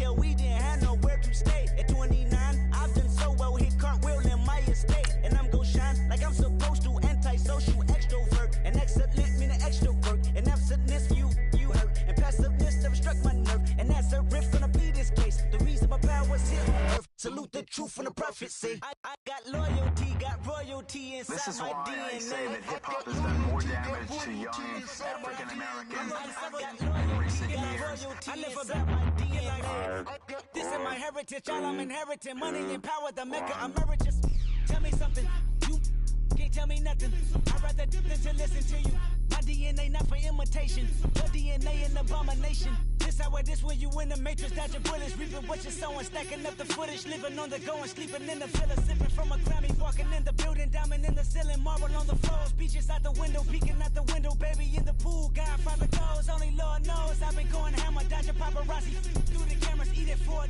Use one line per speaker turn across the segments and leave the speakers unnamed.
tell we didn't have nowhere to stay. At 29, I've done so well, hit cartwheel in my estate. And I'm gon' shine like I'm supposed to, antisocial extrovert. And excellent meaning extra work. And absentness, you hurt. And passiveness never struck my nerve. And that's a riff gonna be this case. The reason my power's here on earth. Salute the truth from the prophecy. I got loyalty, got royalty inside
this is
my
why
DNA.
I say that hip-hop has done more damage to young African Americans in recent years.
I live about my DNA. This is my heritage, all I'm inheriting. Money and power, the maker emeritus. Tell me something, you can't tell me nothing. I'd rather do than to listen to you. My DNA not for imitation. Your DNA an abomination. This how it is when you in the matrix, dodging bullets, reaping what you're sowing, stacking up the footage, living on the go and sleeping in the villa, sipping from a Grammy, walking in the building, diamond in the ceiling, marble on the floors, beaches out the window, peeking out the window, baby in the pool, Godfather goes, only Lord knows I've been going hammer, dodging paparazzi, through the cameras, eating $4.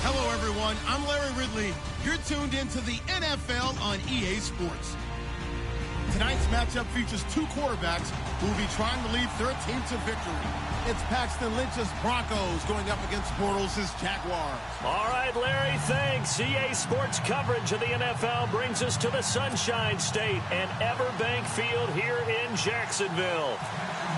Hello, everyone. I'm Larry Ridley. You're tuned into the NFL on EA Sports. Tonight's matchup features two quarterbacks who will be trying to lead their team to victory. It's Paxton Lynch's Broncos going up against Bortles' Jaguars.
All right, Larry, thanks. EA Sports coverage of the NFL brings us to the Sunshine State and Everbank Field here in Jacksonville.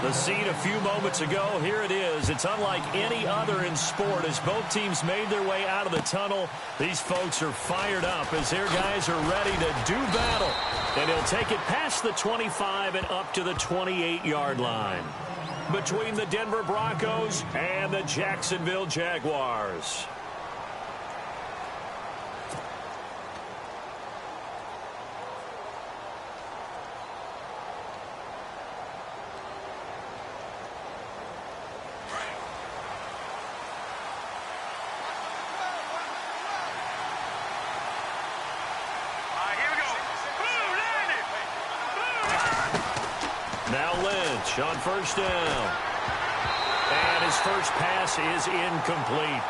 The scene a few moments ago, here it is. It's unlike any other in sport as both teams made their way out of the tunnel. These folks are fired up as their guys are ready to do battle. And he'll take it past the 25 and up to the 28-yard line. Between the Denver Broncos and the Jacksonville Jaguars. Now Lynch on first down. And his first pass is incomplete.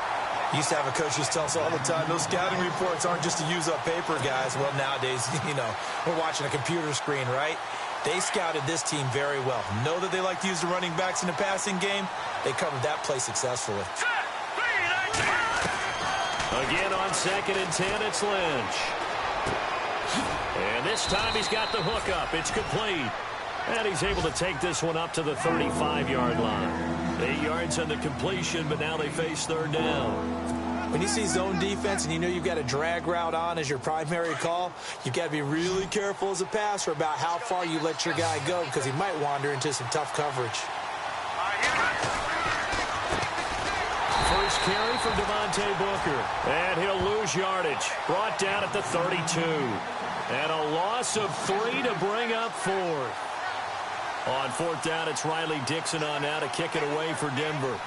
Used to have a coach just tell us all the time, those scouting reports aren't just to use up paper, guys. Well, nowadays, we're watching a computer screen, right? They scouted this team very well. Know that they like to use the running backs in the passing game. They covered that play successfully.
Again on 2nd and 10, it's Lynch. And this time he's got the hook up. It's complete. And he's able to take this one up to the 35-yard line. 8 yards on the completion, but now they face third down.
When you see zone defense and you know you've got a drag route on as your primary call, you've got to be really careful as a passer about how far you let your guy go because he might wander into some tough coverage.
First carry for Devontae Booker. And he'll lose yardage. Brought down at the 32. And a loss of 3 to bring up 4. On fourth down, it's Riley Dixon on now to kick it away for Denver.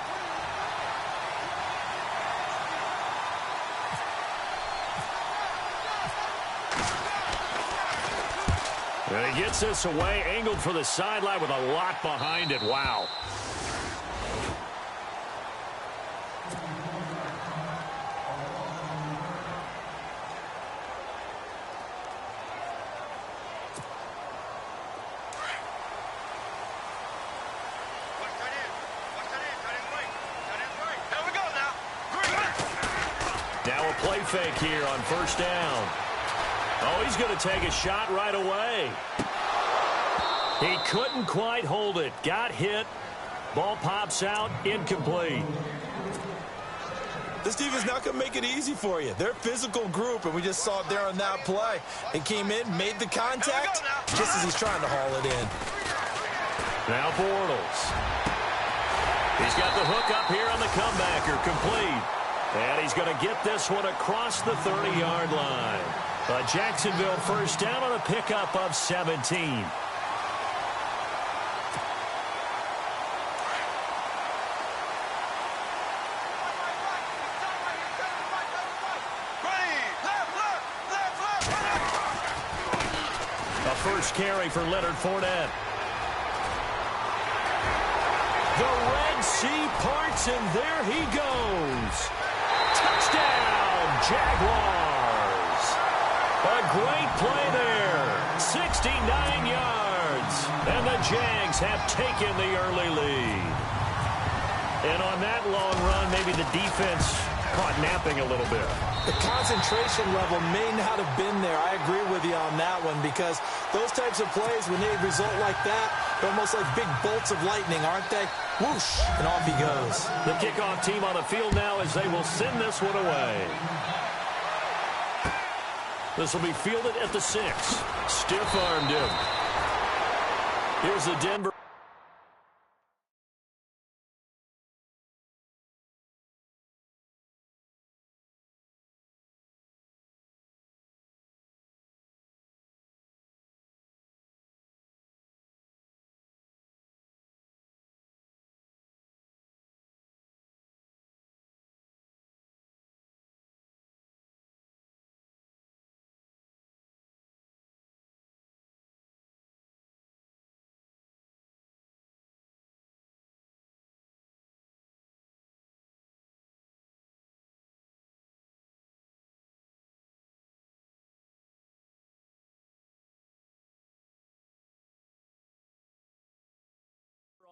And he gets this away, angled for the sideline with a lot behind it. Wow. Now a play fake here on first down. Oh, he's going to take a shot right away. He couldn't quite hold it. Got hit. Ball pops out. Incomplete.
This defense not going to make it easy for you. They're a physical group, and we just saw it there on that play. They came in, made the contact, just as he's trying to haul it in.
Now Bortles. He's got the hook up here on the comebacker. Complete. And he's going to get this one across the 30-yard line. A Jacksonville first down on a pickup of 17. A first carry for Leonard Fournette. The Red Sea parts, and there he goes. Touchdown, Jaguars. A great play there. 69 yards. yards. And the Jags have taken the early lead. And on that long run, maybe the defense caught napping a little bit.
The concentration level may not have been there. I agree with you on that one, because those types of plays, when they result like that, they're almost like big bolts of lightning, aren't they? Whoosh, and off he goes.
The kickoff team on the field now as they will send this one away. This will be fielded at the 6. Stiff-armed him. Here's the Denver.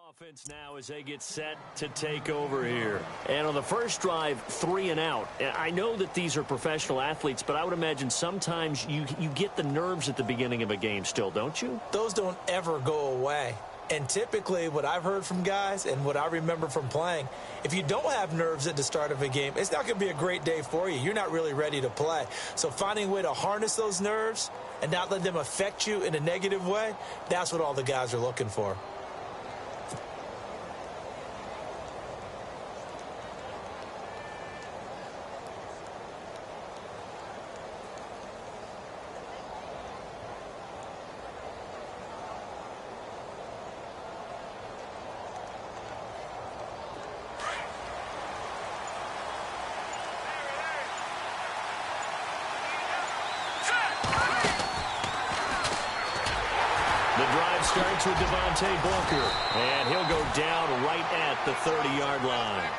Offense now as they get set to take over here. And on the first drive, 3 and out. I know that these are professional athletes, but I would imagine sometimes you get the nerves at the beginning of a game still, don't you?
Those don't ever go away. And typically what I've heard from guys and what I remember from playing, if you don't have nerves at the start of a game, it's not going to be a great day for you. You're not really ready to play. So finding a way to harness those nerves and not let them affect you in a negative way, that's what all the guys are looking for.
Starts with Devontae Booker, and he'll go down right at the 30-yard line.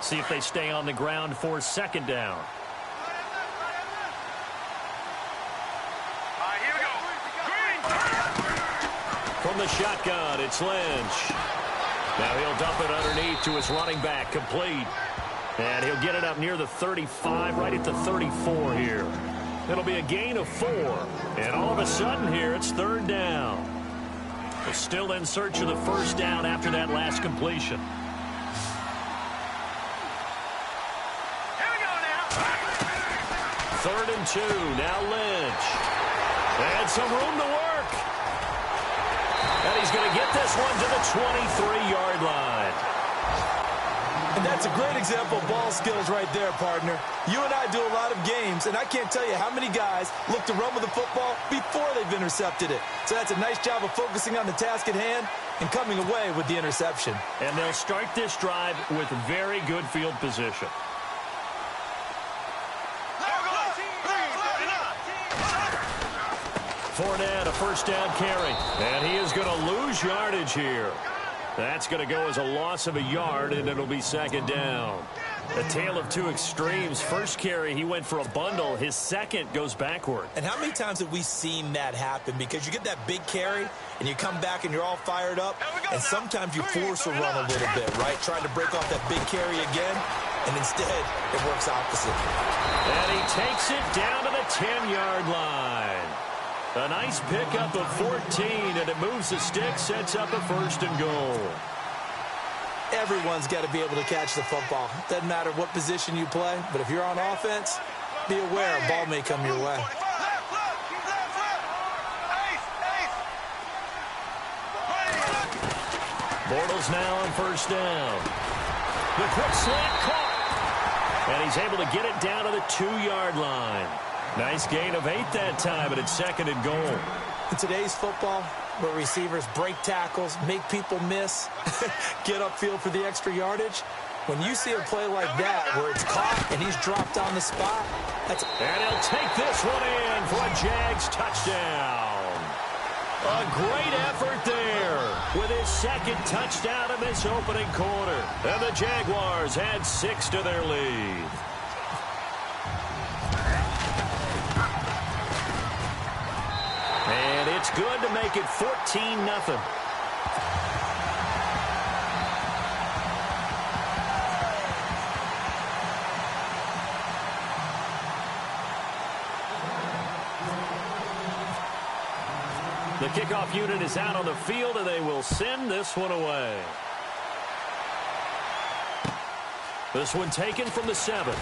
See if they stay on the ground for second down.
Here we go.
From the shotgun, it's Lynch. Now he'll dump it underneath to his running back, complete. And he'll get it up near the 35, right at the 34 here. It'll be a gain of 4. And all of a sudden here, it's third down. They're still in search of the first down after that last completion.
Here we go now.
3rd and 2, now Lynch. And some room to work. And he's going to get this one to the 23-yard line.
And that's a great example of ball skills right there, partner. You and I do a lot of games, and I can't tell you how many guys look to run with the football before they've intercepted it. So that's a nice job of focusing on the task at hand and coming away with the interception.
And they'll start this drive with very good field position. Fournette, a first down carry. And he is going to lose yardage here. That's going to go as a loss of a yard, and it'll be second down. A tale of two extremes. First carry, he went for a bundle. His second goes backward.
And how many times have we seen that happen? Because you get that big carry, and you come back, and you're all fired up, and sometimes you force a run a little bit, right? Trying to break off that big carry again, and instead it works opposite.
And he takes it down to the 10-yard line. A nice pickup of 14, and it moves the stick, sets up a first and goal.
Everyone's got to be able to catch the football. Doesn't matter what position you play, but if you're on offense, be aware a ball may come your way.
Bortles now on first down. The quick slant caught. And he's able to get it down to the 2-yard line. Nice gain of 8 that time, and it's second and goal.
In today's football, where receivers break tackles, make people miss, get upfield for the extra yardage, when you see a play like that where it's caught and he's dropped on the spot,
and he'll take this one in for a Jags touchdown. A great effort there with his second touchdown in this opening quarter. And the Jaguars add 6 to their lead. good to make it 14-0. The kickoff unit is out on the field, and they will send this one away. This one taken from the 7.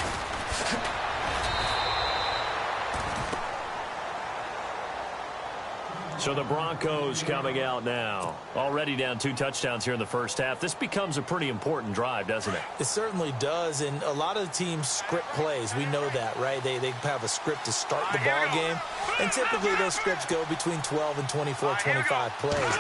So the Broncos coming out now. Already down 2 touchdowns here in the first half. This becomes a pretty important drive, doesn't it?
It certainly does, and a lot of the teams script plays. We know that, right? They have a script to start the ball game, and typically those scripts go between 12 and 24, 25 plays.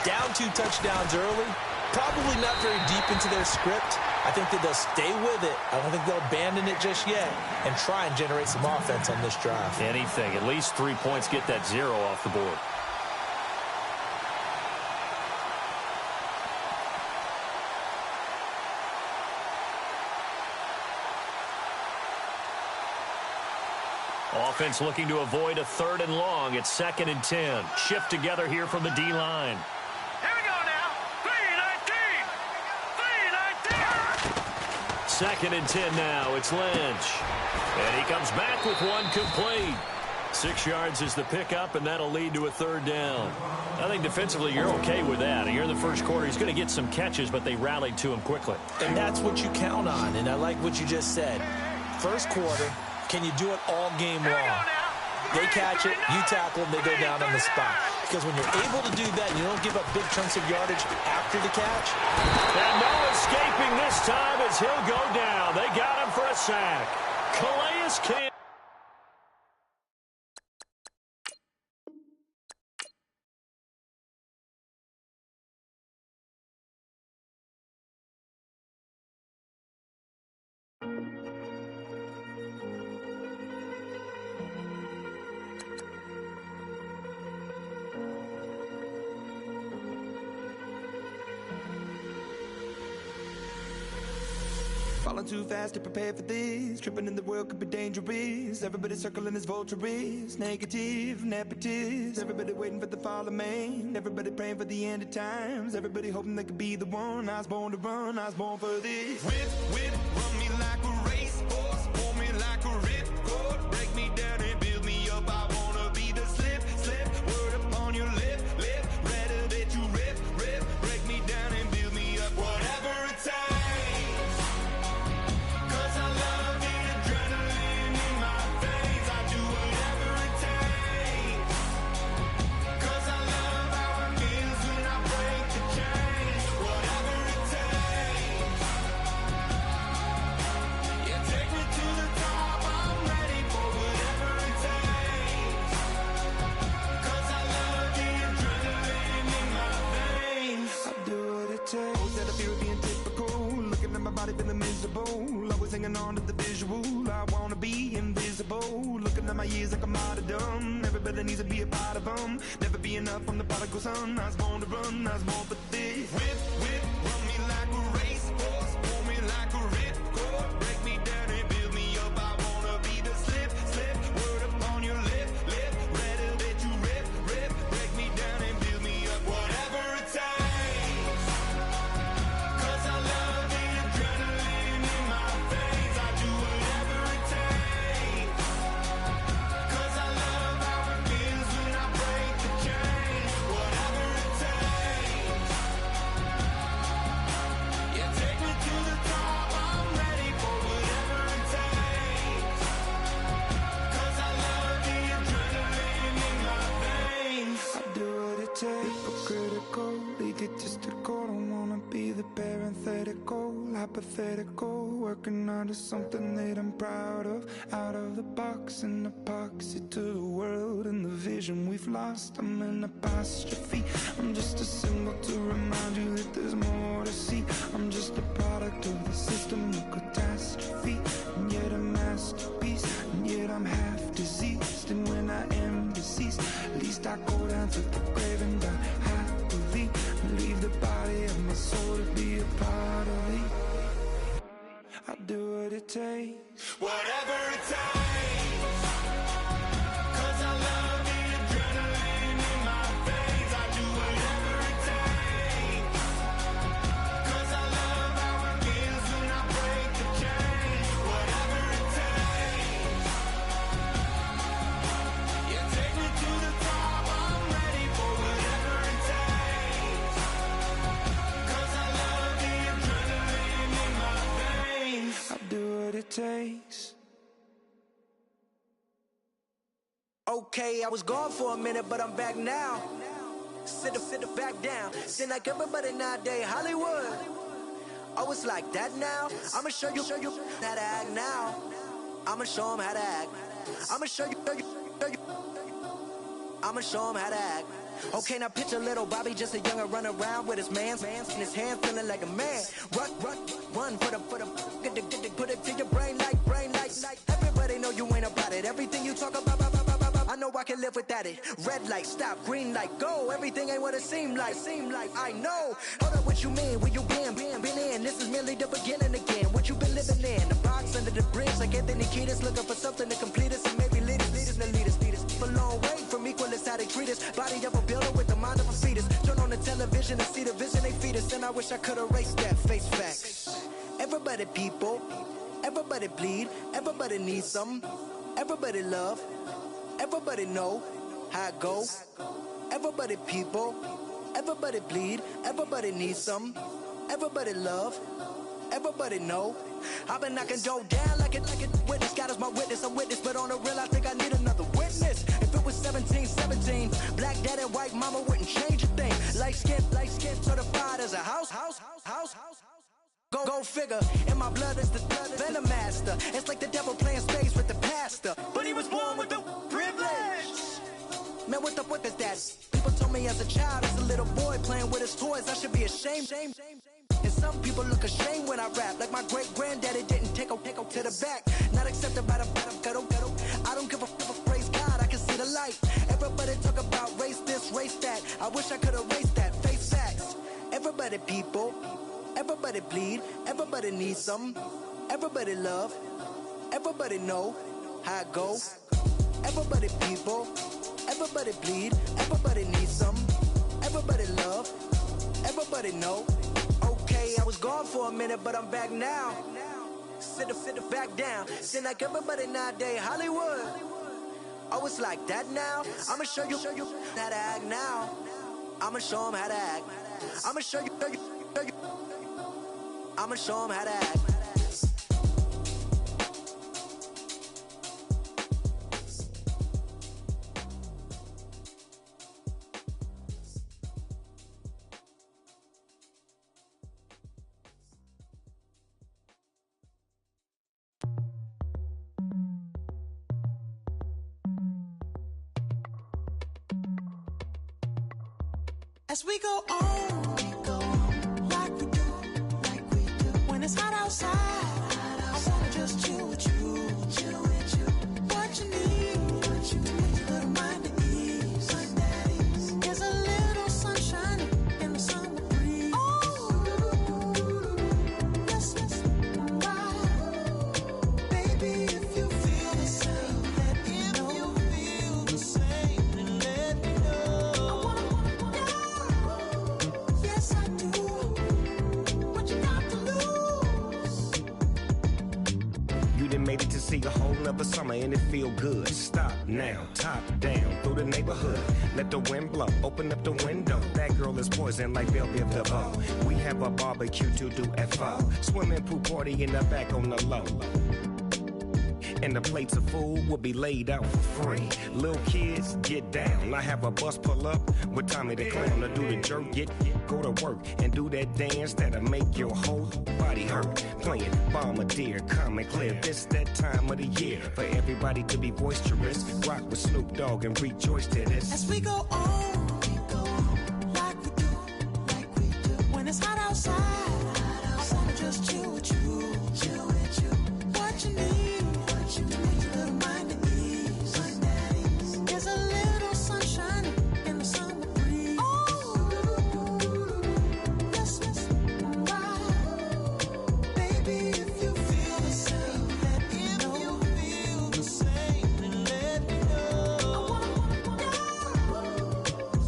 Down 2 touchdowns early, probably not very deep into their script. I think that they'll stay with it. I don't think they'll abandon it just yet and try and generate some offense on this drive.
Anything. At least 3 points, get that 0 off the board. Offense looking to avoid a 3rd and long. It's 2nd and 10. Shift together here from the D-line.
Here we go now. 3-19.
2nd and 10 now. It's Lynch. And he comes back with one complete. 6 yards is the pickup, and that'll lead to a 3rd down. I think defensively you're okay with that. Here in the first quarter, he's going to get some catches, but they rallied to him quickly.
And that's what you count on, and I like what you just said. First quarter, can you do it all game long? They catch it, you tackle them, they go down on the spot. Because when you're able to do that and you don't give up big chunks of yardage after the catch.
And no escaping this time as he'll go down. They got him for a sack. Calais Campbell.
Falling too fast to prepare for this. Tripping in the world could be dangerous. Everybody circling as vultures. Negative, nepotist. Everybody waiting for the fall of man. Everybody praying for the end of times. Everybody hoping they could be the one. I was born to run, I was born for this. Whip, run me like a racehorse. Pull me like a ripcord. Break me down and build me up. I wanna be the slip. Word upon your lip. Rather that you rip. Break me down and build me up. Whatever it takes. Feeling miserable, always hanging on to the visual. I wanna be invisible, looking at my years like I'm martyrdom. Everybody needs to be a part of them. Never be enough from the prodigal son. I was born to run, I was born for this. Whip, run me like a racehorse. Pull me like a ripcord. Break me down and build me up. I wanna be the slip. Word upon your lip. Rather that you rip. Break me down and build me up. Whatever it takes. Hypothetical, working onto something that I'm proud of. Out of the box, an epoxy to the world and the vision we've lost. I'm an apostrophe. I'm just a symbol to remind you that there's more to see. I'm just a product of the system of catastrophe, and yet a masterpiece, and yet I'm half diseased. And when I am deceased, at least I go down to the grave and die happily, and leave the body of my soul to be a part of it. I'll do what it takes. Whatever it takes. 'Cause I love the adrenaline in
Okay, I was gone for a minute, but I'm back now. Sit back down. Seem like everybody nowadays, Hollywood. Oh, it's like that now? I'ma show you how to act now. I'ma show them how to act. I'ma show you. I'ma show him how to act. Okay, now picture little Bobby, just a youngin' run around with his man's in his hand, feeling like a man. Run for the put it to your brain like. Everybody know you ain't about it. Everything you talk about, I know I can live without it. Red light, stop, green light, go. Everything ain't what it seem like. I know. Hold up, what you mean? Where you been in? This is merely the beginning again. What you been living in? The box under the bridge, like Anthony Kiedis, looking for something to complete us and maybe lead us. For long way from equal is how they treat us. Body of a builder with the mind of a fetus. Turn on the television and see the vision they feed us. And I wish I could erase that face facts. Everybody people, everybody bleed, everybody needs something. Everybody love, everybody know how it go. Everybody people, everybody bleed, everybody needs something. Everybody love, everybody know. I've been knocking dough down like it witness. God is my witness, I'm witness, but on the real I think I need another witness. If it was 17, black dad and white mama wouldn't change a thing. Light skin certified as a house. Go figure, in my blood is the venom master. It's like the devil playing space with the pastor. But he was born with the privilege. Man, what the fuck is that? People told me as a child, as a little boy playing with his toys, I should be ashamed. And some people look ashamed when I rap, like my great-granddaddy didn't take to the back. Not accepted by the ghetto. I don't give a praise God, I can see the light. Everybody talk about race this, race that. I wish I could erase that, face facts. Everybody people, everybody bleed, everybody needs something. Everybody love, everybody know how it go. Everybody people, everybody bleed, everybody needs something. Everybody love, everybody know. Okay, I was gone for a minute, but I'm back now. Sit back down. Seem like everybody nowadays, Hollywood. Oh, it's like that now? I'ma show you how to act now. I'ma show them how to act. I'ma show you. I'ma show them how to act.
As we go on, like we do. When it's hot outside, I wanna just chill with you. What you need, a little mind at ease. There's a little sunshine in the summer breeze. Yes, right. Baby, if you feel the same, let me know. Yes, I do. What you got to lose?
You done made it to see a whole nother summer and it feel good. Stop now, top down through the neighborhood. Let the wind blow, open up the window. That girl is poison like Belleville DeVoe. We have a barbecue to do FO. Swimming pool party in the back on the low. And the plates of food will be laid out for free. Little kids, get down. I have a bus pull up with Tommy the Clown to do the jerk, go to work and do that dance that'll make your whole body hurt. Playing Bombardier, calm and clear. This that time of the year for everybody to be boisterous. Rock with Snoop Dogg and rejoice to this.
As we go on, like we do. When it's hot outside, I wanna just chill with you. What you need, a little mind at ease. There's a little sunshine in the summer breeze. Yes, right. Baby, if you feel the same, let me know. I wanna go.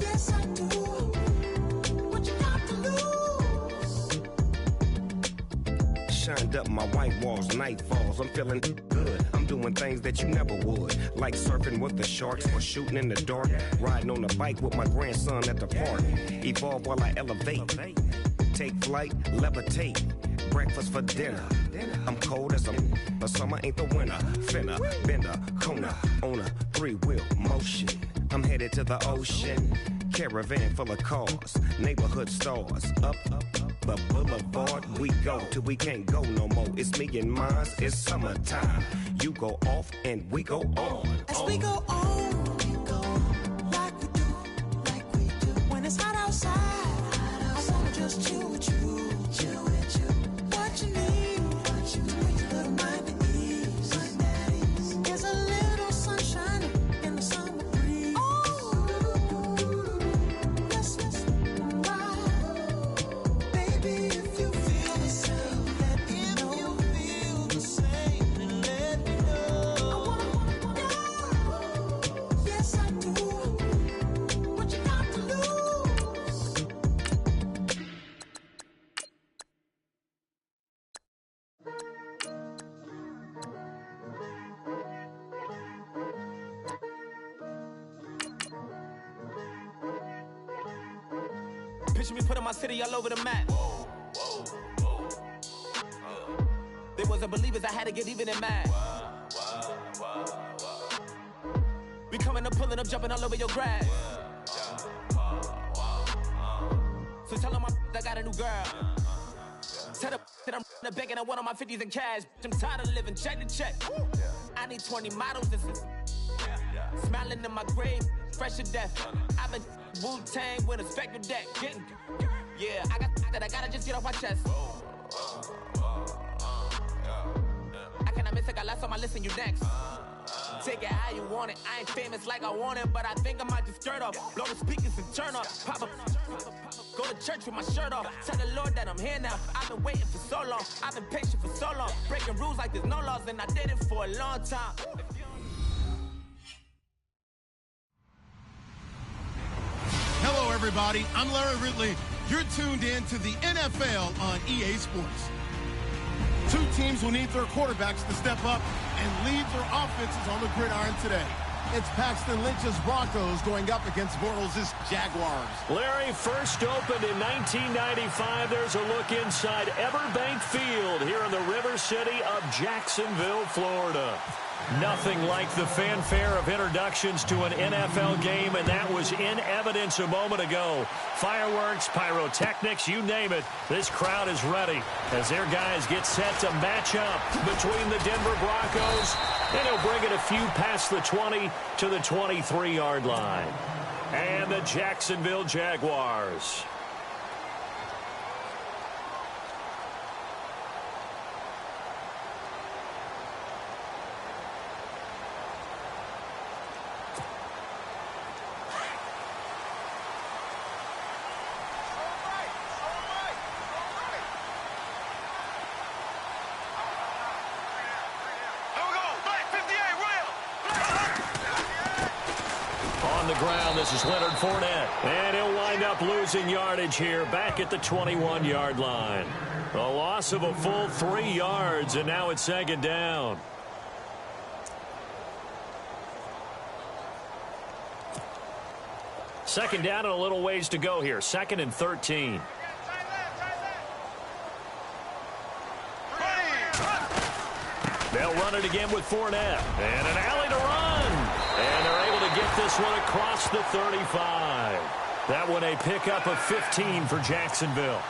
Yes, I do. What you got to lose?
Shined up my white walls, night falls, I'm feeling good. I'm doing things that you never would, like surfing with the sharks or shooting in the dark, riding on a bike with my grandson at the park. Evolve while I elevate, take flight, levitate, breakfast for dinner, I'm cold as a but summer ain't the winter. Finna, bender, Kona, on a three-wheel motion. I'm headed to the ocean. Caravan full of cars, neighborhood stars. Up the boulevard we go till we can't go no more. It's me and mine, it's summertime. You go off and we go on.
As we go on, like we do. When it's hot outside, I wanna just chill with you. What you need, to make your little mind at ease. There's a little sunshine in the summer breeze. Yes, right. Baby, if you feel the same, let me know. If you feel the same, then let me know. I wanna, yes I do. What you got to lose?
Picture me putting my city all over the map. They wasn't believers, I had to get even and mad. We coming up, pulling up, jumping all over your grass. So tell them I got a new girl. Tell them that I'm begging, I want on my 50s in cash. I'm tired of living check to check. I need 20 models and smiling in my grave, fresh to death. I've been Wu-Tang with a spectral deck. Getting, yeah, I gotta just get off my chest. I cannot miss it, got last on my list and you next. Take it how you want it. I ain't famous like I want it, but I think I might just skirt off. Blow the speakers and turn up. Pop up. Go to church with my shirt off. Tell the Lord that I'm here now. I've been waiting for so long. I've been patient for so long. Breaking rules like there's no laws, and I did it for a long time.
Hello, everybody. I'm Larry Ridley. You're tuned in to the NFL on EA Sports. Two teams will need their quarterbacks to step up and lead their offenses on the gridiron today. It's Paxton Lynch's Broncos going up against Bortles' Jaguars.
Larry, first opened in 1995. There's a look inside Everbank Field here in the River City of Jacksonville, Florida. Nothing like the fanfare of introductions to an NFL game, and that was in evidence a moment ago. Fireworks, pyrotechnics, you name it. This crowd is ready as their guys get set to match up between the Denver Broncos, and he'll bring it a few past the 20 to the 23-yard line. And the Jacksonville Jaguars. This is Leonard Fournette, and he'll wind up losing yardage here back at the 21-yard line. A loss of a full 3 yards, and now it's second down. Second down and a little ways to go here. 2nd and 13. They'll run it again with Fournette, and an alley to run. And they're able to get this one across the 35. That one a pickup of 15 for Jacksonville.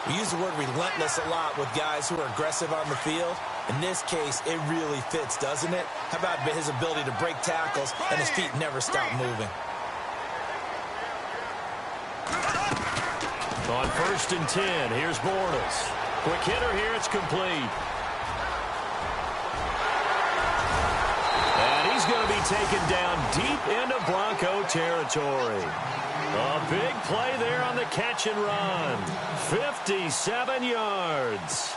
We use the word relentless a lot with guys who are aggressive on the field. In this case, it really fits, doesn't it? How about his ability to break tackles and his feet never stop moving?
On 1st and 10, here's Bortles. Quick hitter here, it's complete. He's going to be taken down deep into Bronco territory. A big play there on the catch and run. 57 yards.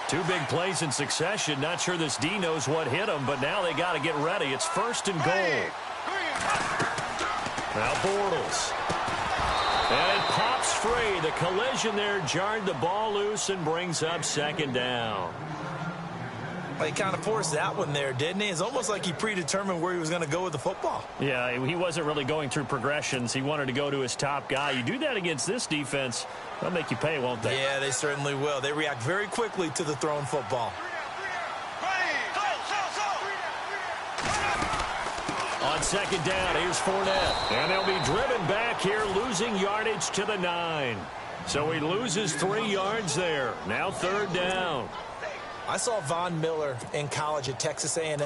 Two big plays in succession. Not sure this D knows what hit him, but now they got to get ready. It's 1st and goal. Now Bortles. And it pops free. The collision there jarred the ball loose and brings up 2nd down.
Well, he kind of forced that one there, didn't he? It's almost like he predetermined where he was going to go with the football.
Yeah, he wasn't really going through progressions. He wanted to go to his top guy. You do that against this defense, they'll make you pay, won't they?
Yeah, they certainly will. They react very quickly to the thrown football.
On second down, here's Fournette. And they'll be driven back here, losing yardage to the 9. So he loses 3 yards there. Now third down.
I saw Von Miller in college at Texas A&M,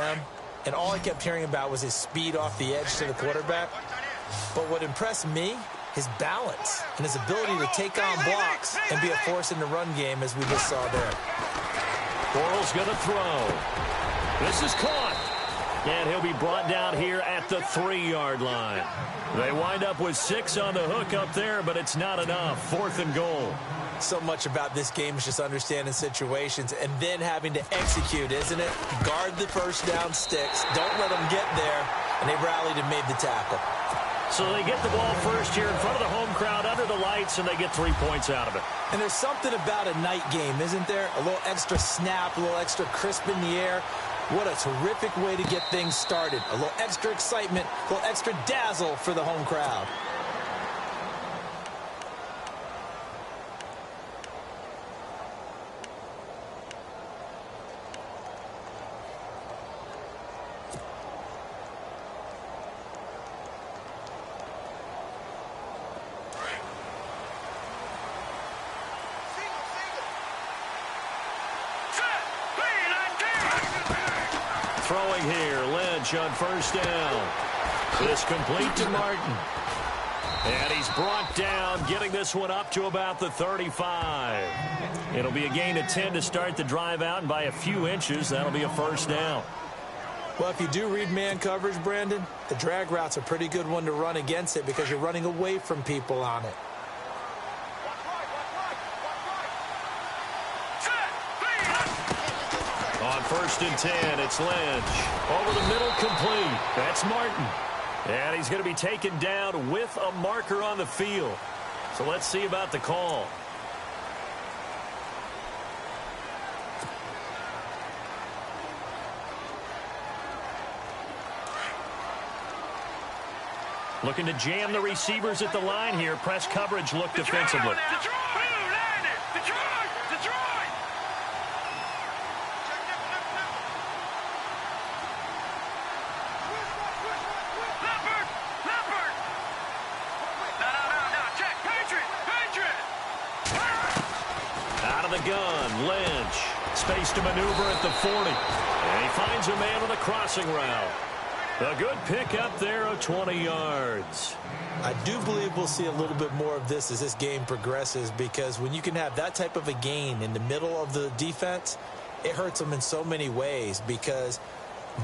and all I kept hearing about was his speed off the edge to the quarterback. But what impressed me, his balance and his ability to take on blocks and be a force in the run game, as we just saw there.
Bortles going to throw. This is caught. And he'll be brought down here at the 3-yard line. They wind up with 6 on the hook up there, but it's not enough. 4th and goal.
So much about this game is just understanding situations and then having to execute, isn't it? Guard the first down sticks. Don't let them get there. And they rallied and made the tackle.
So they get the ball first here in front of the home crowd under the lights, and they get 3 points out of it.
And there's something about a night game, isn't there? A little extra snap, a little extra crisp in the air. What a terrific way to get things started. A little extra excitement, a little extra dazzle for the home crowd.
Throwing here, Lynch on first down. This complete to Martin. And he's brought down, getting this one up to about the 35. It'll be a gain of 10 to start the drive out, and by a few inches, that'll be a first down.
Well, if you do read man coverage, Brandon, the drag route's a pretty good one to run against it because you're running away from people on it.
On 1st and 10, it's Lynch. Over the middle, complete. That's Martin. And he's going to be taken down with a marker on the field. So let's see about the call. Looking to jam the receivers at the line here. Press coverage look defensively. Gun, Lynch, space to maneuver at the 40, and he finds a man on the crossing route. A good pick up there of 20 yards.
I do believe we'll see a little bit more of this as this game progresses, because when you can have that type of a gain in the middle of the defense, it hurts them in so many ways, because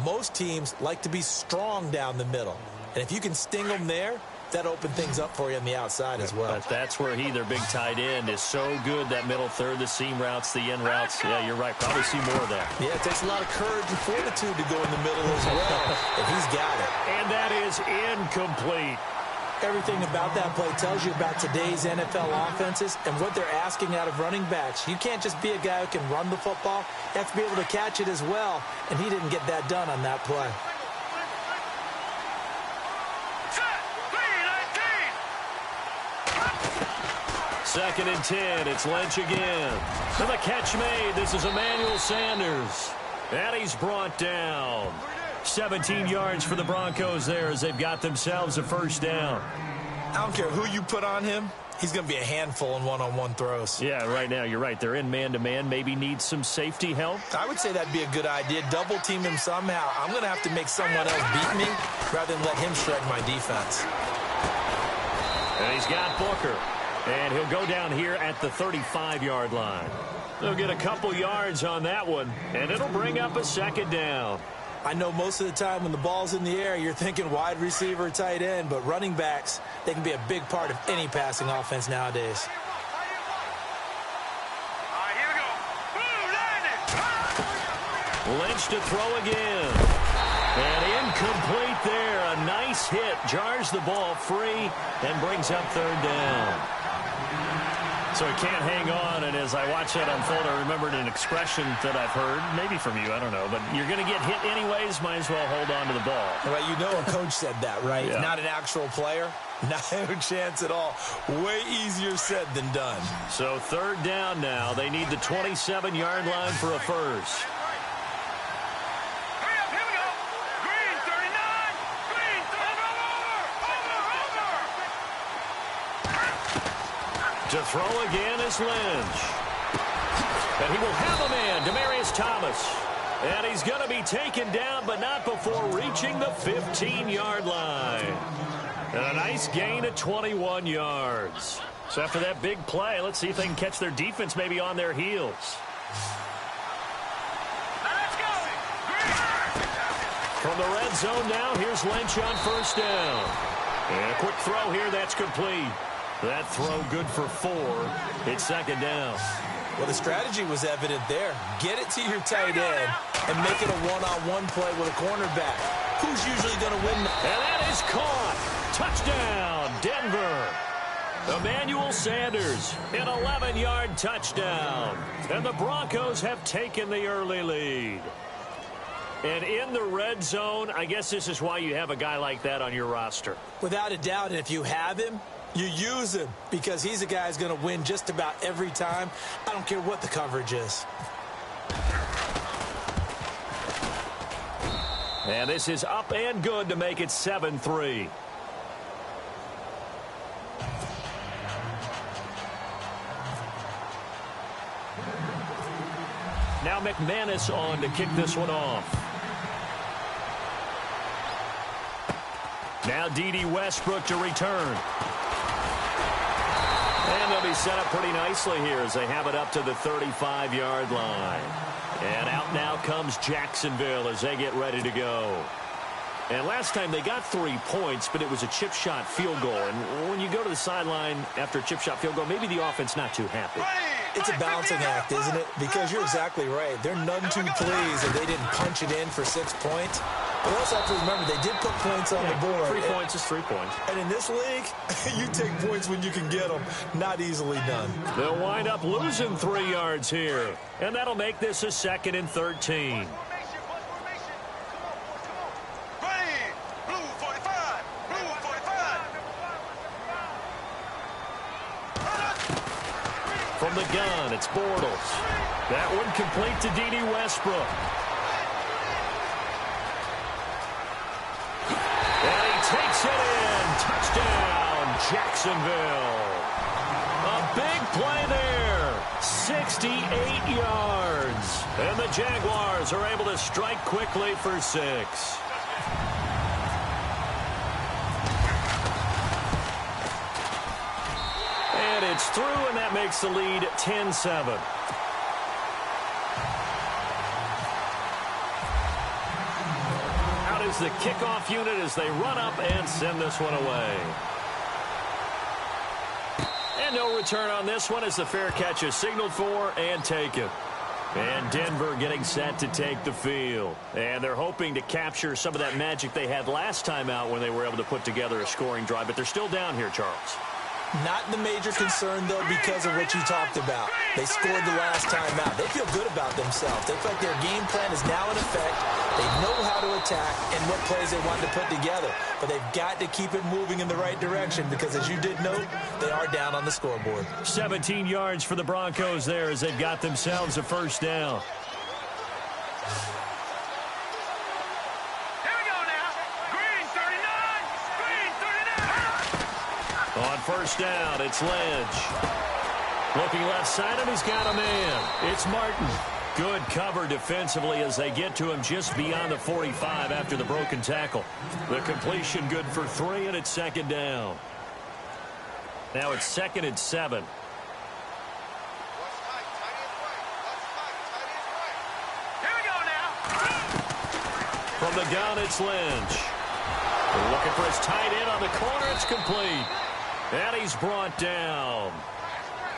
most teams like to be strong down the middle. And if you can sting them there, that opened things up for you on the outside as well.
But that's where their big tight end, is so good, that middle third, the seam routes, the end routes. Yeah, you're right. Probably see more of that.
Yeah, it takes a lot of courage and fortitude to go in the middle as well, and he's got it.
And that is incomplete.
Everything about that play tells you about today's NFL offenses and what they're asking out of running backs. You can't just be a guy who can run the football. You have to be able to catch it as well, and he didn't get that done on that play.
Second and 10, it's Lynch again. And the catch made. This is Emmanuel Sanders. And he's brought down. 17 yards for the Broncos there as they've got themselves a first down.
I don't care who you put on him. He's going to be a handful in one-on-one throws.
Yeah, right now, you're right. They're in man-to-man. Maybe need some safety help.
I would say that'd be a good idea. Double team him somehow. I'm going to have to make someone else beat me rather than let him shred my defense.
And he's got Booker. And he'll go down here at the 35-yard line. They'll get a couple yards on that one, and it'll bring up a second down.
I know most of the time when the ball's in the air, you're thinking wide receiver, tight end, but running backs, they can be a big part of any passing offense nowadays.
Lynch to throw again. And incomplete there. A nice hit. Jars the ball free and brings up third down. So he can't hang on, and as I watch that unfold, I remembered an expression that I've heard, maybe from you, I don't know, but you're going to get hit anyways, might as well hold on to the ball.
Well, you know a coach said that, right?
Yeah.
Not an actual player. Not a chance at all. Way easier said than done.
So third down now. They need the 27-yard line for a first. To throw again is Lynch. And he will have a man, Demaryius Thomas. And he's going to be taken down, but not before reaching the 15-yard line. And a nice gain of 21 yards. So after that big play, let's see if they can catch their defense maybe on their heels. From the red zone now, here's Lynch on first down. And a quick throw here, that's complete. That throw good for 4. It's second down.
Well, the strategy was evident there. Get it to your tight end and make it a one-on-one play with a cornerback. Who's usually going to win?
And that is caught. Touchdown, Denver. Emmanuel Sanders, an 11-yard touchdown. And the Broncos have taken the early lead. And in the red zone, I guess this is why you have a guy like that on your roster.
Without a doubt, and if you have him, you use him because he's a guy who's going to win just about every time. I don't care what the coverage is.
And this is up and good to make it 7-3. Now McManus on to kick this one off. Now D.D. Westbrook to return. And they'll be set up pretty nicely here as they have it up to the 35-yard line. And out now comes Jacksonville as they get ready to go. And last time they got 3 points, but it was a chip shot field goal. And when you go to the sideline after a chip shot field goal, maybe the offense not too happy.
It's a balancing act, isn't it? Because you're exactly right. They're none too pleased that they didn't punch it in for 6 points. But also have to remember, they did put points on the board.
3 points is 3 points.
And in this league, you take points when you can get them. Not easily done.
They'll wind up losing 3 yards here. And that'll make this a 2nd and 13. From the gun, it's Bortles. That one complete to D.D. Westbrook. And he takes it in. Touchdown, Jacksonville. A big play there. 68 yards. And the Jaguars are able to strike quickly for 6. And it's through, and that makes the lead 10-7. Out is the kickoff unit as they run up and send this one away. And no return on this one as the fair catch is signaled for and taken. And Denver getting set to take the field. And they're hoping to capture some of that magic they had last time out when they were able to put together a scoring drive. But they're still down here, Charles.
Not the major concern, though, because of what you talked about. They scored the last time out. They feel good about themselves. They feel like their game plan is now in effect. They know how to attack and what plays they want to put together. But they've got to keep it moving in the right direction because, as you did note, they are down on the scoreboard.
17 yards for the Broncos there as they've got themselves a first down. On first down, it's Lynch. Looking left side, and he's got a man. It's Martin. Good cover defensively as they get to him just beyond the 45 after the broken tackle. The completion good for 3, and it's second down. Now it's 2nd and 7. From the gun, it's Lynch. Looking for his tight end on the corner. It's complete. And he's brought down.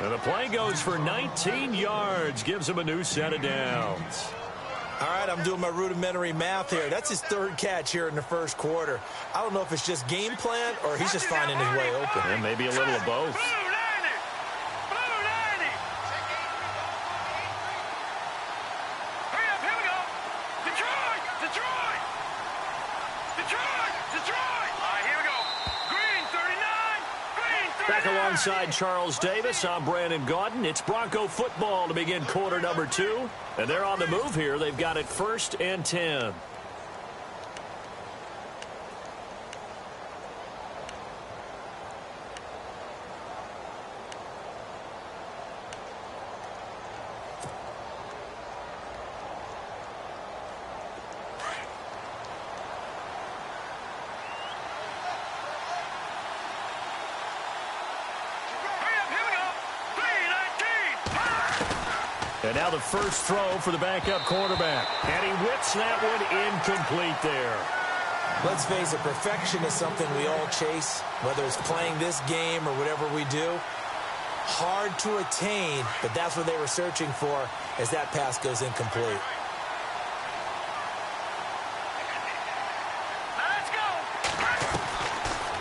And the play goes for 19 yards. Gives him a new set of downs.
All right, I'm doing my rudimentary math here. That's his 3rd catch here in the first quarter. I don't know if it's just game plan or he's just finding his way open.
And maybe a little of both. Back alongside Charles Davis, I'm Brandon Gaudin. It's Bronco football to begin quarter number 2. And they're on the move here. They've got it 1st and 10. And now the first throw for the backup quarterback. And he whips that one incomplete there.
Let's face it, perfection is something we all chase, whether it's playing this game or whatever we do. Hard to attain, but that's what they were searching for as that pass goes incomplete.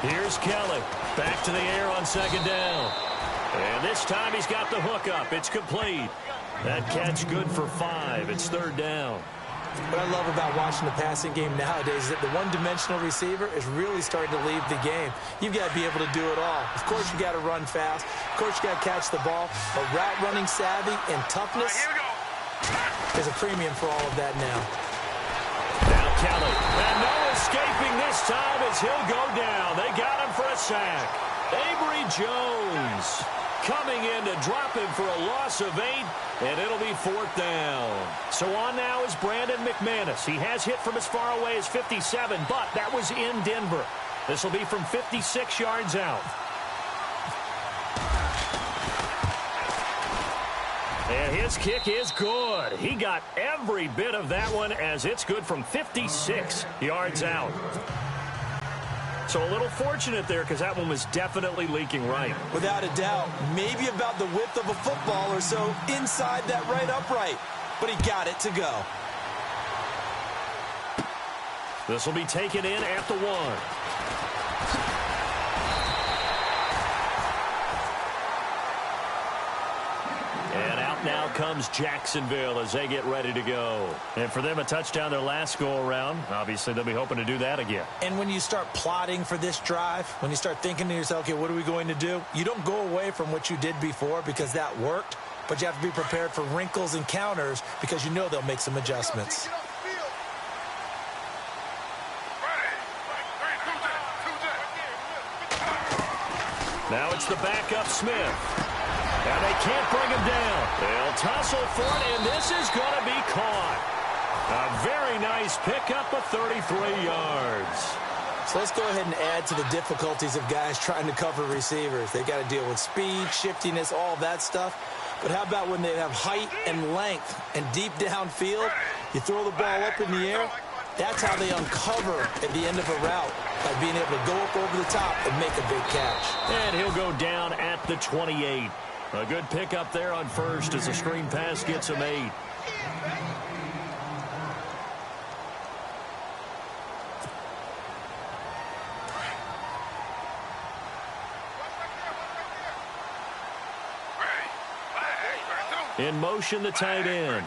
Here's Kelly. Back to the air on 2nd down. And this time he's got the hook up. It's complete. That catch good for 5. It's 3rd down.
What I love about watching the passing game nowadays is that the one-dimensional receiver is really starting to leave the game. You've got to be able to do it all. Of course, you got to run fast. Of course, you got to catch the ball. But route running savvy and toughness is a premium for all of that now.
Now Kelly. And no escaping this time as he'll go down. They got him for a sack. Avery Jones coming in to drop him for a loss of 8, and it'll be 4th down. So on now is Brandon McManus. He has hit from as far away as 57, but that was in Denver. This will be from 56 yards out. And his kick is good. He got every bit of that one as it's good from 56 yards out. So a little fortunate there because that one was definitely leaking right.
Without a doubt, maybe about the width of a football or so inside that right upright. But he got it to go.
This will be taken in at the 1. Now comes Jacksonville as they get ready to go. And for them, a touchdown their last go-around. Obviously, they'll be hoping to do that again.
And when you start plotting for this drive, when you start thinking to yourself, okay, what are we going to do? You don't go away from what you did before because that worked, but you have to be prepared for wrinkles and counters because you know they'll make some adjustments.
Now it's the backup Smith. And they can't bring him down. They'll tussle for it, and this is going to be caught. A very nice pickup of 33 yards.
So let's go ahead and add to the difficulties of guys trying to cover receivers. They got to deal with speed, shiftiness, all that stuff. But how about when they have height and length and deep downfield? You throw the ball up in the air. That's how they uncover at the end of a route, by being able to go up over the top and make a big catch.
And he'll go down at the 28. A good pickup there on 1st as the screen pass gets him 8. In motion, the tight end.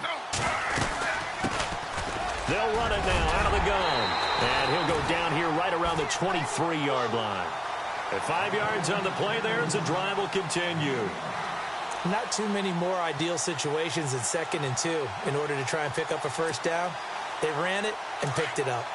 They'll run it now out of the gun. And he'll go down here right around the 23-yard line. At 5 yards on the play there as the drive will continue.
Not too many more ideal situations in 2nd and 2 in order to try and pick up a 1st down. They ran it and picked it up.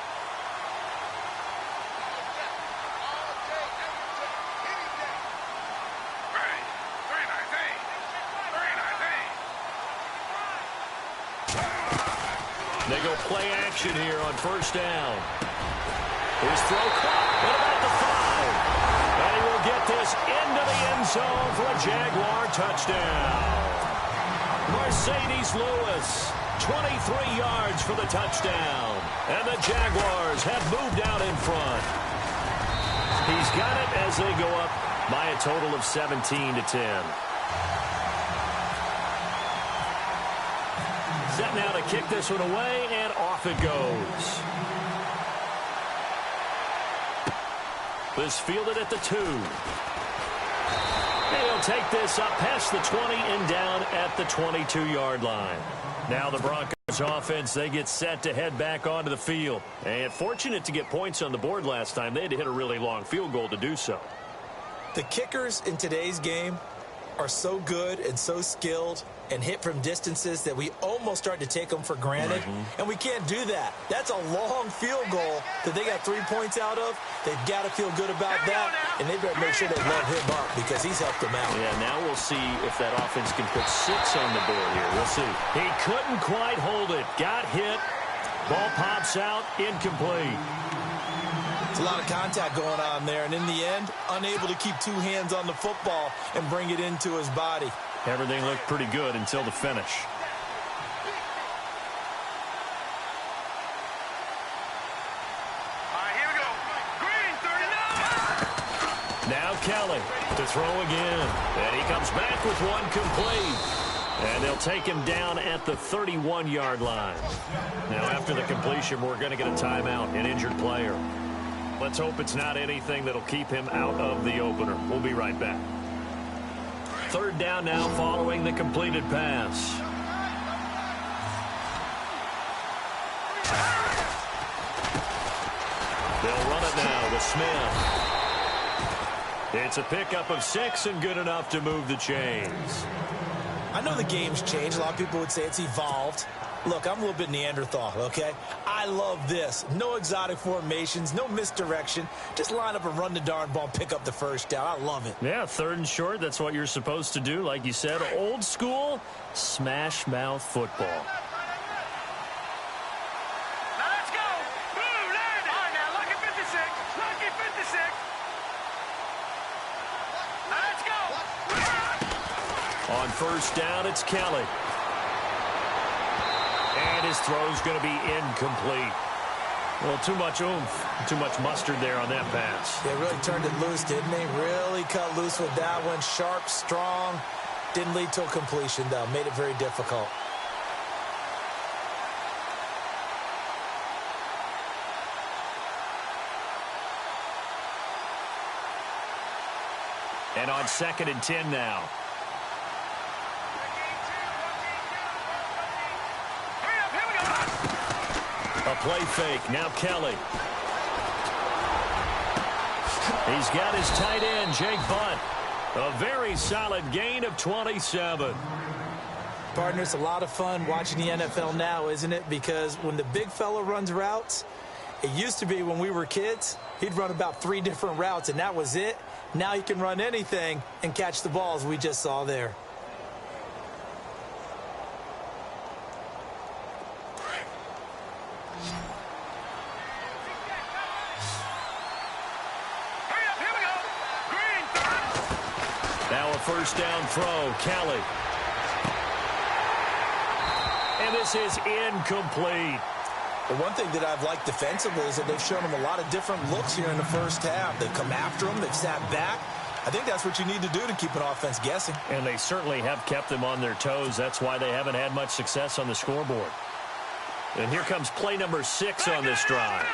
They go play action here on 1st down. His throw caught. What about the 5? And he will get this into the end zone for a Jaguar touchdown. Mercedes Lewis, 23 yards for the touchdown. And the Jaguars have moved out in front. He's got it as they go up by a total of 17-10. Set now to kick this one away, and off it goes. This fielded at the 2. And he'll take this up past the 20 and down at the 22-yard line. Now the Broncos offense, they get set to head back onto the field. And fortunate to get points on the board last time. They had to hit a really long field goal to do so.
The kickers in today's game are so good and so skilled and hit from distances that we almost start to take them for granted. And we can't do that. That's a long field goal that they got 3 points out of. They've got to feel good about that, and they better make sure they load him up because he's helped them out.
Yeah, now we'll see if that offense can put 6 on the board here. We'll see. He couldn't quite hold it. Got hit. Ball pops out. Incomplete.
It's a lot of contact going on there, and in the end, unable to keep 2 hands on the football and bring it into his body.
Everything looked pretty good until the finish.
All right, here we go. Green, 39.
Now Kelly to throw again. And he comes back with one complete. And they'll take him down at the 31-yard line. Now after the completion, we're going to get a timeout, an injured player. Let's hope it's not anything that'll keep him out of the opener. We'll be right back. 3rd down now following the completed pass. They'll run it now with Smith. It's a pickup of 6 and good enough to move the chains.
I know the game's changed. A lot of people would say it's evolved. Look, I'm a little bit Neanderthal, okay? I love this. No exotic formations, no misdirection. Just line up and run the darn ball, pick up the first down. I love it.
Yeah, 3rd and short, that's what you're supposed to do. Like you said, old school, smash mouth football.
Now let's go. Boom, land it. All right, now, lucky 56. Lucky 56. Now let's go.
On 1st down, it's Kelly. And his throw's going to be incomplete. Well, too much oomph, too much mustard there on that pass.
They really turned it loose, didn't they? Really cut loose with that one. Sharp, strong. Didn't lead to a completion, though. Made it very difficult.
And on 2nd and 10 now. A play fake. Now Kelly. He's got his tight end, Jake Butt. A very solid gain of 27.
Partner, it's a lot of fun watching the NFL now, isn't it? Because when the big fella runs routes, it used to be when we were kids, he'd run about 3 different routes, and that was it. Now he can run anything and catch the balls we just saw there.
Now a 1st down throw, Kelly. And this is incomplete.
But one thing that I've liked defensively is that they've shown them a lot of different looks here in the 1st half. They've come after them. They've sat back. I think that's what you need to do to keep an offense guessing.
And they certainly have kept them on their toes. That's why they haven't had much success on the scoreboard. And here comes play number 6 on this drive.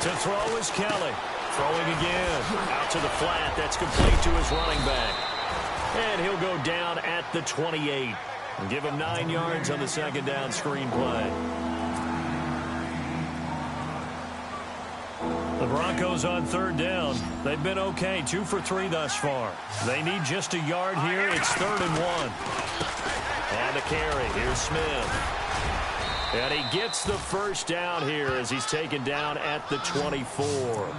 To throw is Kelly. Throwing again. Out to the flat. That's complete to his running back. And he'll go down at the 28. And give him 9 yards on the 2nd down screen play. The Broncos on 3rd down. They've been okay. 2 for 3 thus far. They need just a yard here. It's 3rd and 1. And the carry. Here's Smith. And he gets the 1st down here as he's taken down at the 24.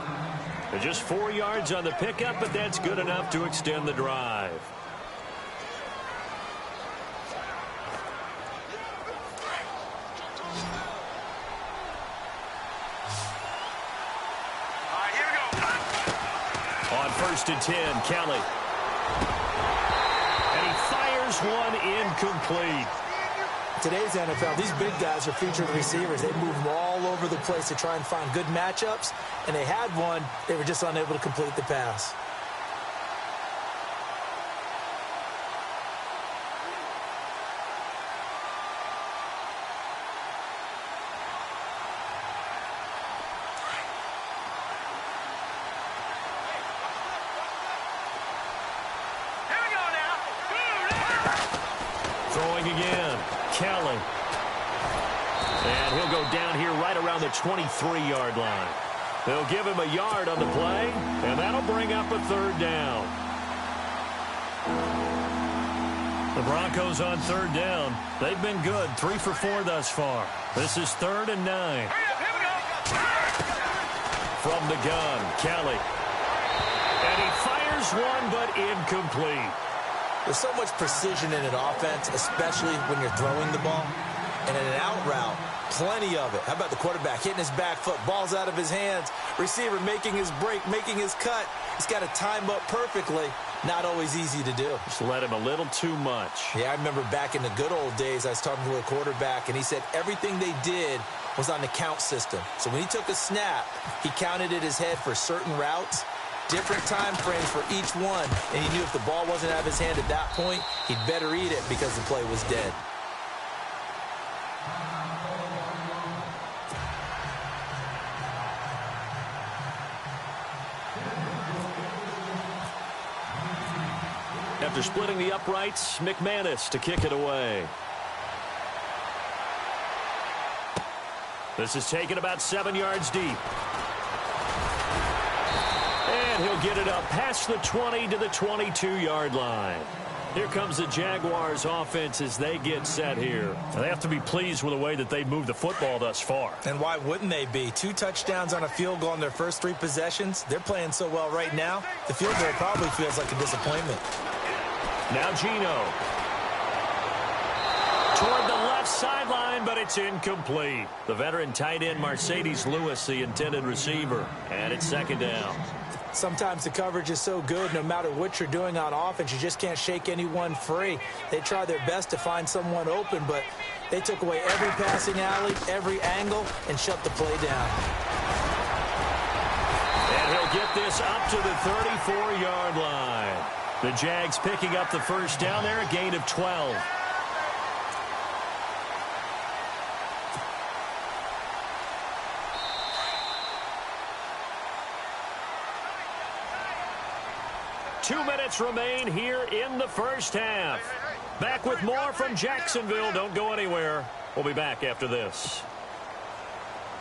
They're just 4 yards on the pickup, but that's good enough to extend the drive. On 1st and 10, Kelly. And he fires one incomplete.
Today's NFL, these big guys are featured receivers. They move them all over the place to try and find good matchups, and they had one. They were just unable to complete the pass.
Throwing again. Kelly. And he'll go down here right around the 23-yard line. They'll give him a yard on the play, and that'll bring up a third down. The Broncos on third down. They've been good, 3 for 4 thus far. This is 3rd and 9. From the gun, Kelly. And he fires one, but incomplete.
There's so much precision in an offense, especially when you're throwing the ball. And in an out route, plenty of it. How about the quarterback hitting his back foot, ball's out of his hands, receiver making his break, making his cut. He's got to time up perfectly. Not always easy to do.
Just let him a little too much.
Yeah, I remember back in the good old days, I was talking to a quarterback, and he said everything they did was on the count system. So when he took a snap, he counted in his head for certain routes, different time frames for each one, and he knew if the ball wasn't out of his hand at that point, he'd better eat it because the play was dead.
After splitting the uprights, McManus to kick it away. This is taken about 7 yards deep. And he'll get it up past the 20 to the 22-yard line. Here comes the Jaguars offense as they get set here. And they have to be pleased with the way that they've moved the football thus far.
And why wouldn't they be? 2 touchdowns on a field goal in their first 3 possessions. They're playing so well right now, the field goal probably feels like a disappointment.
Now Gino. Toward the left sideline, but it's incomplete. The veteran tight end Mercedes Lewis, the intended receiver. And it's 2nd down.
Sometimes the coverage is so good, no matter what you're doing on offense, you just can't shake anyone free. They try their best to find someone open, but they took away every passing alley, every angle, and shut the play down.
And he'll get this up to the 34-yard line. The Jags picking up the first down there, a gain of 12. Two minutes remain here in the first half. Back with more from Jacksonville. Don't go anywhere. We'll be back after this.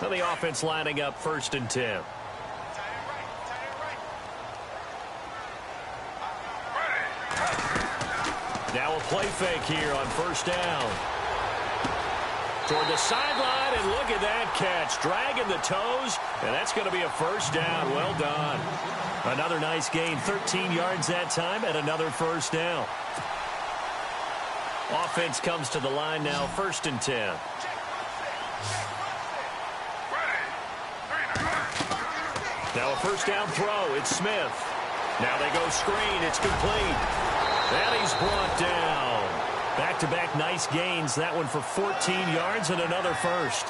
Now the offense lining up 1st and 10. Now a play fake here on 1st down. Toward the sideline, and look at that catch. Dragging the toes, and that's going to be a 1st down. Well done. Another nice gain, 13 yards that time, and another 1st down. Offense comes to the line now, 1st and 10. Now a 1st down throw. It's Smith. Now they go screen. It's complete. And he's brought down. Back-to-back nice gains. That one for 14 yards and another 1st.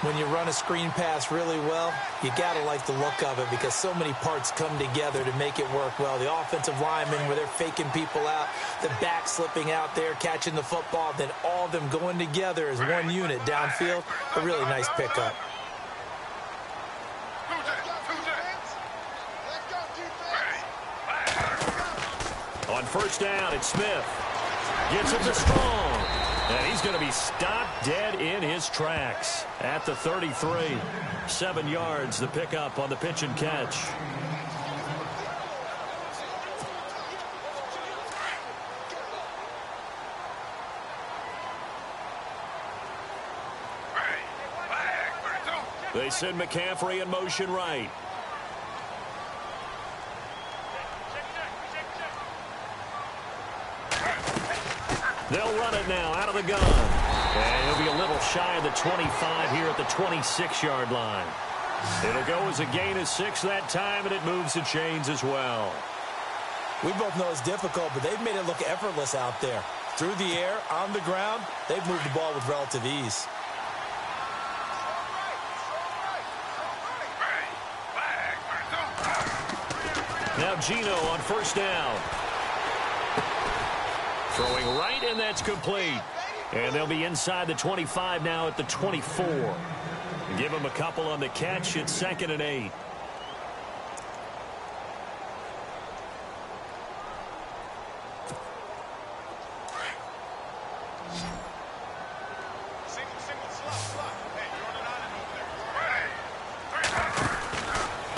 When you run a screen pass really well, you got to like the look of it because so many parts come together to make it work well. The offensive linemen, where they're faking people out, the back slipping out there, catching the football, then all of them going together as one unit downfield. A really nice pickup.
On 1st down, it's Smith. Gets it to Strong. And he's going to be stopped dead in his tracks at the 33. 7 yards, the pickup on the pitch and catch. They send McCaffrey in motion right. They'll run it now out of the gun. And he'll be a little shy of the 25 here at the 26-yard line. It'll go as a gain of 6 that time, and it moves the chains as well.
We both know it's difficult, but they've made it look effortless out there. Through the air, on the ground, they've moved the ball with relative ease.
Now Gino on 1st down. Throwing right, and that's complete. And they'll be inside the 25 now at the 24. Give him a couple on the catch. It's 2nd and 8.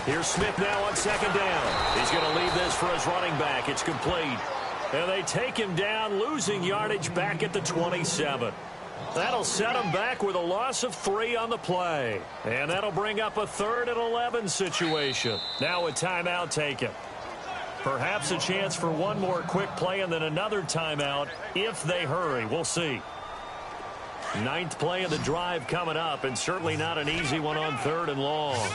Here's Smith now on second down. He's going to leave this for his running back. It's complete. And they take him down, losing yardage back at the 27. That'll set him back with a loss of 3 on the play. And that'll bring up a 3rd and 11 situation. Now a timeout taken. Perhaps a chance for one more quick play and then another timeout if they hurry. We'll see. 9th play of the drive coming up, and certainly not an easy one on 3rd and long.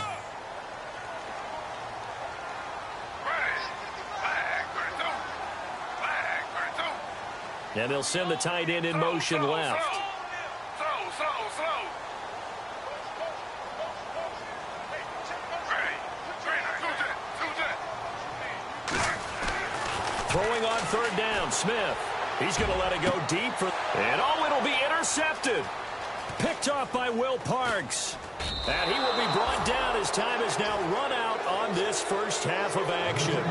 And they'll send the tight end in motion left. Throwing on 3rd down, Smith. He's going to let it go deep. And it'll be intercepted. Picked off by Will Parks. And he will be brought down as time is now run out on this first half of action.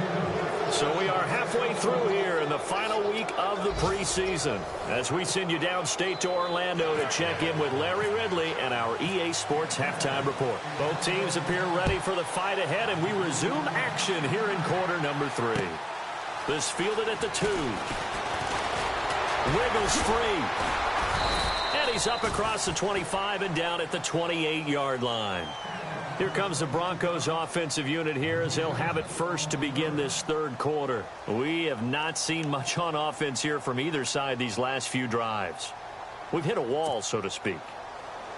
So we are halfway through here in the final week of the preseason as we send you downstate to Orlando to check in with Larry Ridley and our EA Sports Halftime Report. Both teams appear ready for the fight ahead, and we resume action here in quarter number 3. This fielded at the 2. Wiggles free. And he's up across the 25 and down at the 28-yard line. Here comes the Broncos offensive unit here as they'll have it first to begin this 3rd quarter. We have not seen much on offense here from either side these last few drives. We've hit a wall, so to speak.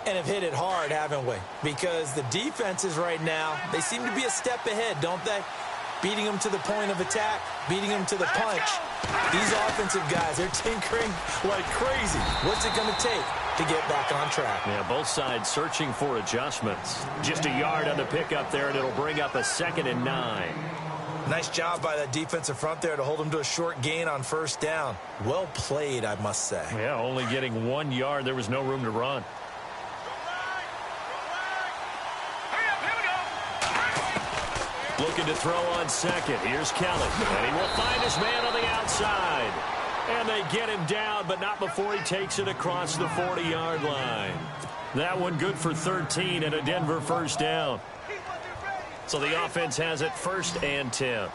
And have hit it hard, haven't we? Because the defenses right now, they seem to be a step ahead, don't they? Beating them to the point of attack, beating them to the punch. These offensive guys, they're tinkering like crazy. What's it going to take to get back on track?
Yeah, both sides searching for adjustments. Just a yard on the pickup there, and it'll bring up a 2nd and 9.
Nice job by that defensive front there to hold them to a short gain on 1st down. Well played, I must say.
Yeah, only getting 1 yard. There was no room to run. Looking to throw on 2nd. Here's Kelly. And he will find his man on the outside. And they get him down, but not before he takes it across the 40-yard line. That one good for 13 and a Denver 1st down. So the offense has it 1st and 10.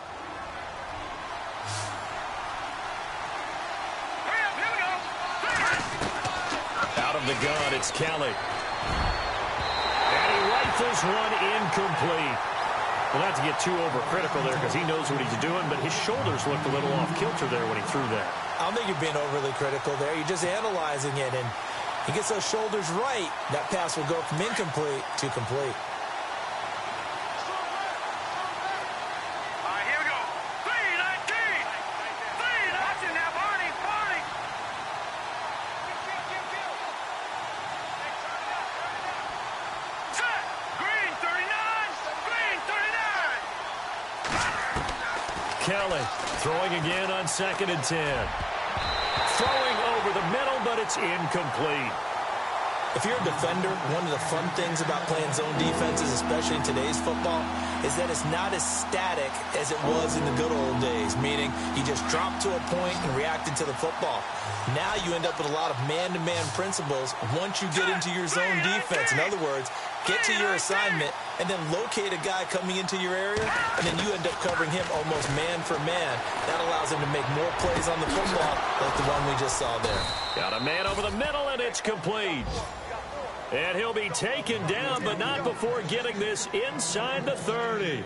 Out of the gun, it's Kelly. And he rifles one incomplete. Well, not to get too overcritical there because he knows what he's doing, but his shoulders looked a little off kilter there when he threw that.
I don't think you're being overly critical there. You're just analyzing it, and he gets those shoulders right. That pass will go from incomplete to complete.
All right, here we go. 3-19. 3, watch it now, Barney. Set. Green 39. Green 39.
Kelly throwing again on 2nd and 10. Throwing over the middle, but it's incomplete.
If you're a defender, one of the fun things about playing zone defenses, especially in today's football, is that it's not as static as it was in the good old days, meaning you just dropped to a point and reacted to the football. Now you end up with a lot of man-to-man principles once you get into your zone defense. In other words, get to your assignment and then locate a guy coming into your area, and then you end up covering him almost man for man. That allows him to make more plays on the football like the one we just saw there.
Got a man over the middle, and it's complete. And he'll be taken down, but not before getting this inside the 30.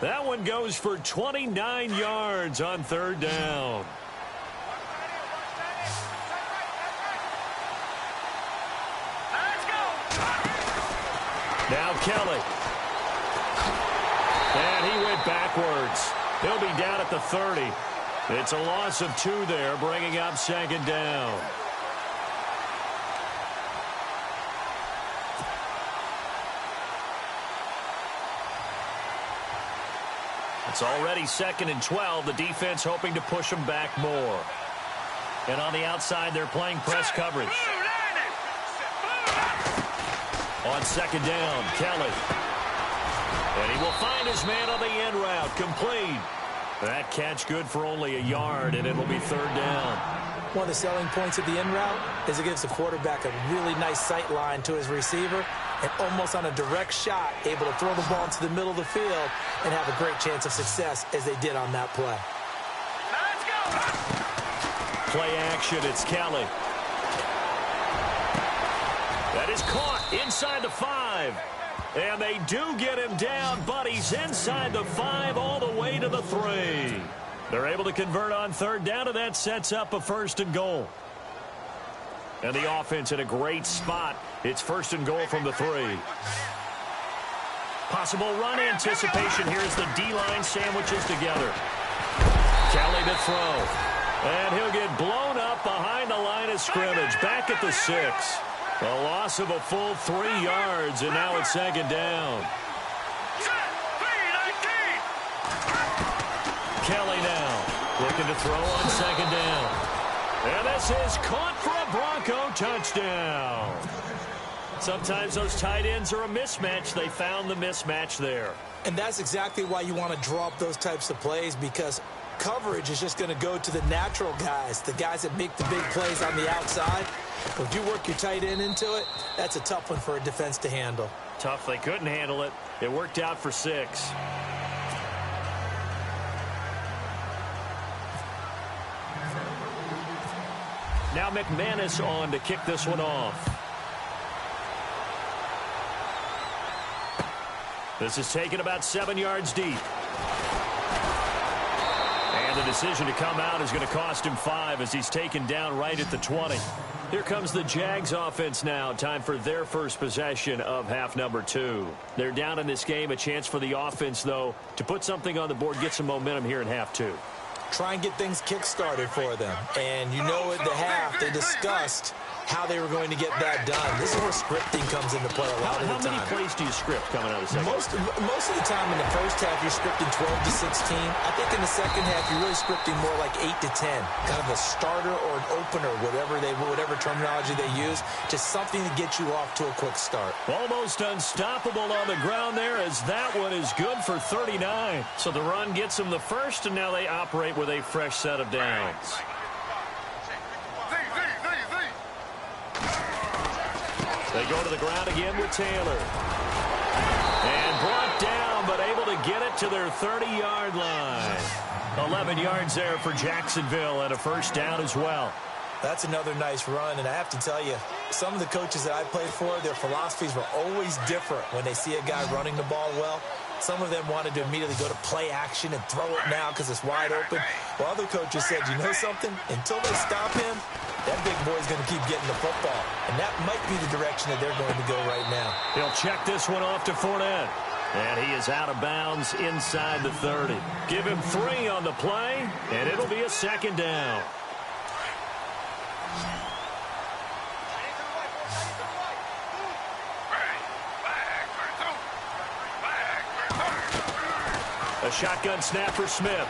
That one goes for 29 yards on 3rd down. Now Kelly. And he went backwards. He'll be down at the 30. It's a loss of 2 there, bringing up 2nd down. It's already 2nd and 12. The defense hoping to push them back more. And on the outside, they're playing press coverage. On 2nd down, Kelly. And he will find his man on the end route, complete. That catch good for only a yard, and it'll be 3rd down.
One of the selling points of the end route is it gives the quarterback a really nice sight line to his receiver. and almost on a direct shot, able to throw the ball into the middle of the field and have a great chance of success as they did on that play.
Let's go.
Play action, it's Kelly. That is caught inside the 5. And they do get him down, but he's inside the 5 all the way to the 3. They're able to convert on third down, and that sets up a 1st and goal. And the offense in a great spot. It's 1st and goal from the 3. Possible run anticipation. Here's the D-line sandwiches together. Kelly to throw. And he'll get blown up behind the line of scrimmage. Back at the 6. A loss of a full 3 yards, and now it's 2nd down. Kelly now looking to throw on 2nd down. And this is caught for a Bronco touchdown. Sometimes those tight ends are a mismatch. They found the mismatch there.
And that's exactly why you want to draw up those types of plays, because coverage is just going to go to the natural guys, the guys that make the big plays on the outside. If you work your tight end into it, that's a tough one for a defense to handle.
Tough. They couldn't handle it. It worked out for 6. Now McManus on to kick this one off. This is taken about 7 yards deep. And the decision to come out is going to cost him 5 as he's taken down right at the 20. Here comes the Jags offense now. Time for their first possession of half number 2. They're down in this game. A chance for the offense, though, to put something on the board, get some momentum here in half 2.
Try and get things kick-started for them. And you know at the half, they discussed how they were going to get that done. This is where scripting comes into play a lot of the time.
How many plays do you script coming out of the second?
Most of the time in the first half, you're scripting 12 to 16. I think in the second half, you're really scripting more like 8 to 10. Kind of a starter or an opener, whatever terminology they use. Just something to get you off to a quick start.
Almost unstoppable on the ground there, as that one is good for 39. So the run gets them the first, and now they operate with a fresh set of downs. They go to the ground again with Taylor. And brought down, but able to get it to their 30-yard line. 11 yards there for Jacksonville, and a 1st down as well.
That's another nice run, and I have to tell you, some of the coaches that I played for, their philosophies were always different when they see a guy running the ball well. Some of them wanted to immediately go to play action and throw it now because it's wide open. While other coaches said, you know something? Until they stop him, that big boy's going to keep getting the football. And that might be the direction that they're going to go right now.
He'll check this one off to Fournette. And he is out of bounds inside the 30. Give him 3 on the play, and it'll be a 2nd down. A shotgun snap for Smith.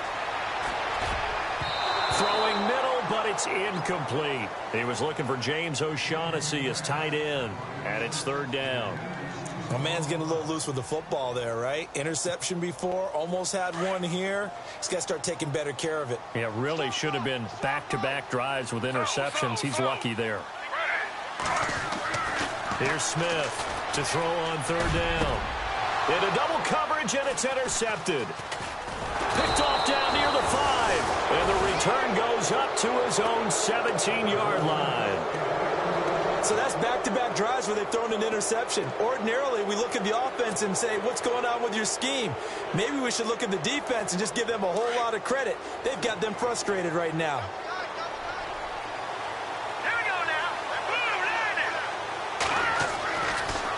Throwing middle, but it's incomplete. He was looking for James O'Shaughnessy as tight end, and it's 3rd down.
My man's getting a little loose with the football there, right? Interception before, almost had one here. He's got to start taking better care of it.
Yeah, really should have been back-to-back drives with interceptions. He's lucky there. Here's Smith to throw on 3rd down. Into double coverage, and it's intercepted. Picked off down near the 5. And the return goes up to his own 17-yard line.
So that's back-to-back drives where they've thrown an interception. Ordinarily, we look at the offense and say, what's going on with your scheme? Maybe we should look at the defense and just give them a whole lot of credit. They've got them frustrated right now.
Here we go now.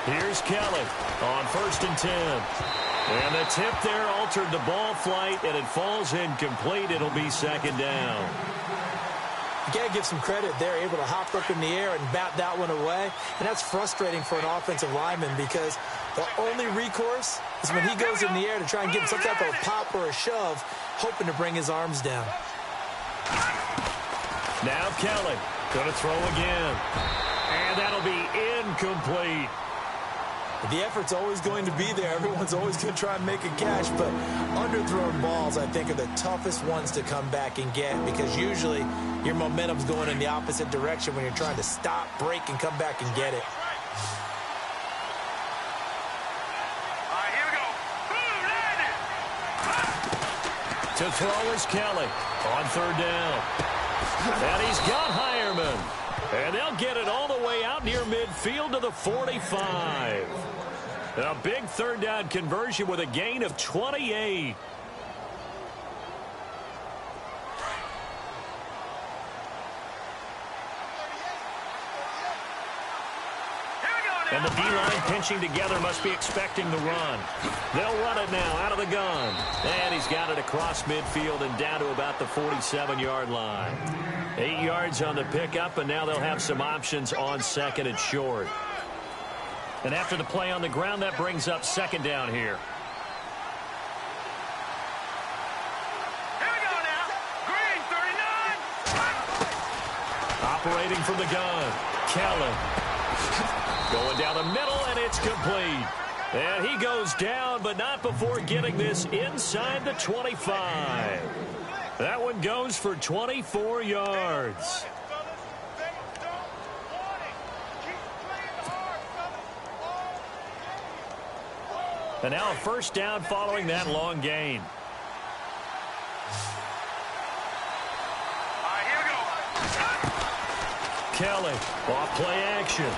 Here's Kelly on 1st and 10. And the tip there altered the ball flight, and it falls incomplete. It'll be 2nd down.
You got to give some credit. They're able to hop up in the air and bat that one away. And that's frustrating for an offensive lineman because the only recourse is when he goes in the air to try and give some type of a pop or a shove, hoping to bring his arms down.
Now Kelly going to throw again. And that'll be incomplete.
The effort's always going to be there. Everyone's always going to try and make a catch, but underthrown balls, I think, are the toughest ones to come back and get because usually your momentum's going in the opposite direction when you're trying to stop, break, and come back and get it.
To throw is Kelly on third down. And he's got Hireman. And they'll get it all the way out near midfield to the 45. A big third down conversion with a gain of 28. And the D-line pinching together must be expecting the run. They'll run it now out of the gun. And he's got it across midfield and down to about the 47-yard line. 8 yards on the pickup, and now they'll have some options on second and short. And after the play on the ground, that brings up second down here.
Here we go now. Green, 39.
Operating from the gun, Kelly. Going down the middle, and it's complete. And he goes down, but not before getting this inside the 25. That one goes for 24 yards. And now a first down following that long gain.
All right, here we go.
Kelly, off play action.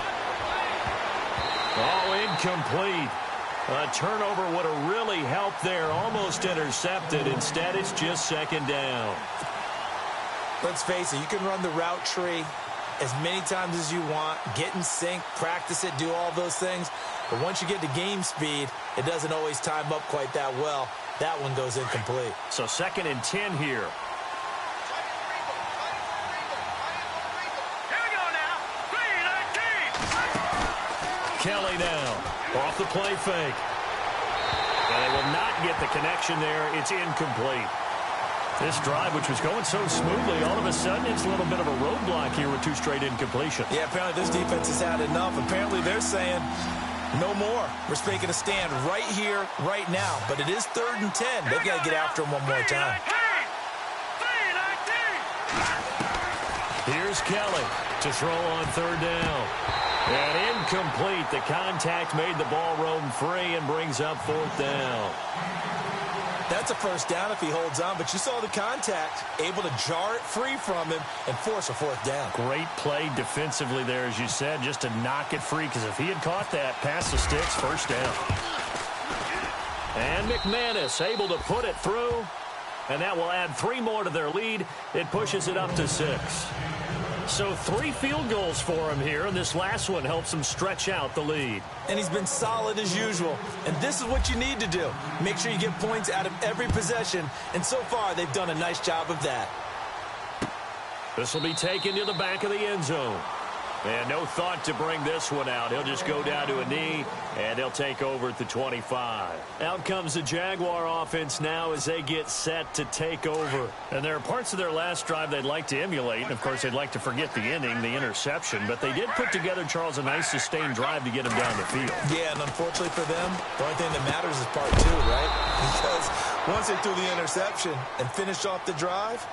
Oh, incomplete. A turnover would have really helped there. Almost intercepted. Instead, it's just second down.
Let's face it, you can run the route tree as many times as you want, get in sync, practice it, do all those things. But once you get to game speed, it doesn't always time up quite that well. That one goes incomplete.
So second and 10 here.
Here we go now. 3-19.
Kelly now off the play fake. And they will not get the connection there. It's incomplete. This drive, which was going so smoothly, all of a sudden it's a little bit of a roadblock here with 2 straight incompletions.
Yeah, apparently this defense has had enough. Apparently they're saying no more. We're making a stand right here, right now. But it is 3rd and 10. They've got to get after him one more time.
3-19.
Here's Kelly to throw on third down. And incomplete. The contact made the ball roam free and brings up 4th down.
That's a first down if he holds on, but you saw the contact, able to jar it free from him and force a 4th down.
Great play defensively there, as you said, just to knock it free, because if he had caught that, past the sticks, first down. And McManus able to put it through, and that will add 3 more to their lead. It pushes it up to 6. So 3 field goals for him here, and this last one helps him stretch out the lead.
And he's been solid as usual. And this is what you need to do. Make sure you get points out of every possession. And so far, they've done a nice job of that.
This will be taken to the back of the end zone. And no thought to bring this one out. He'll just go down to a knee, and he'll take over at the 25. Out comes the Jaguar offense now as they get set to take over. And there are parts of their last drive they'd like to emulate. And, of course, they'd like to forget the inning, the interception. But they did put together, Charles, a nice sustained drive to get him down the field.
Yeah, and unfortunately for them, the only thing that matters is part 2, right? Because once they threw the interception and finished off the drive,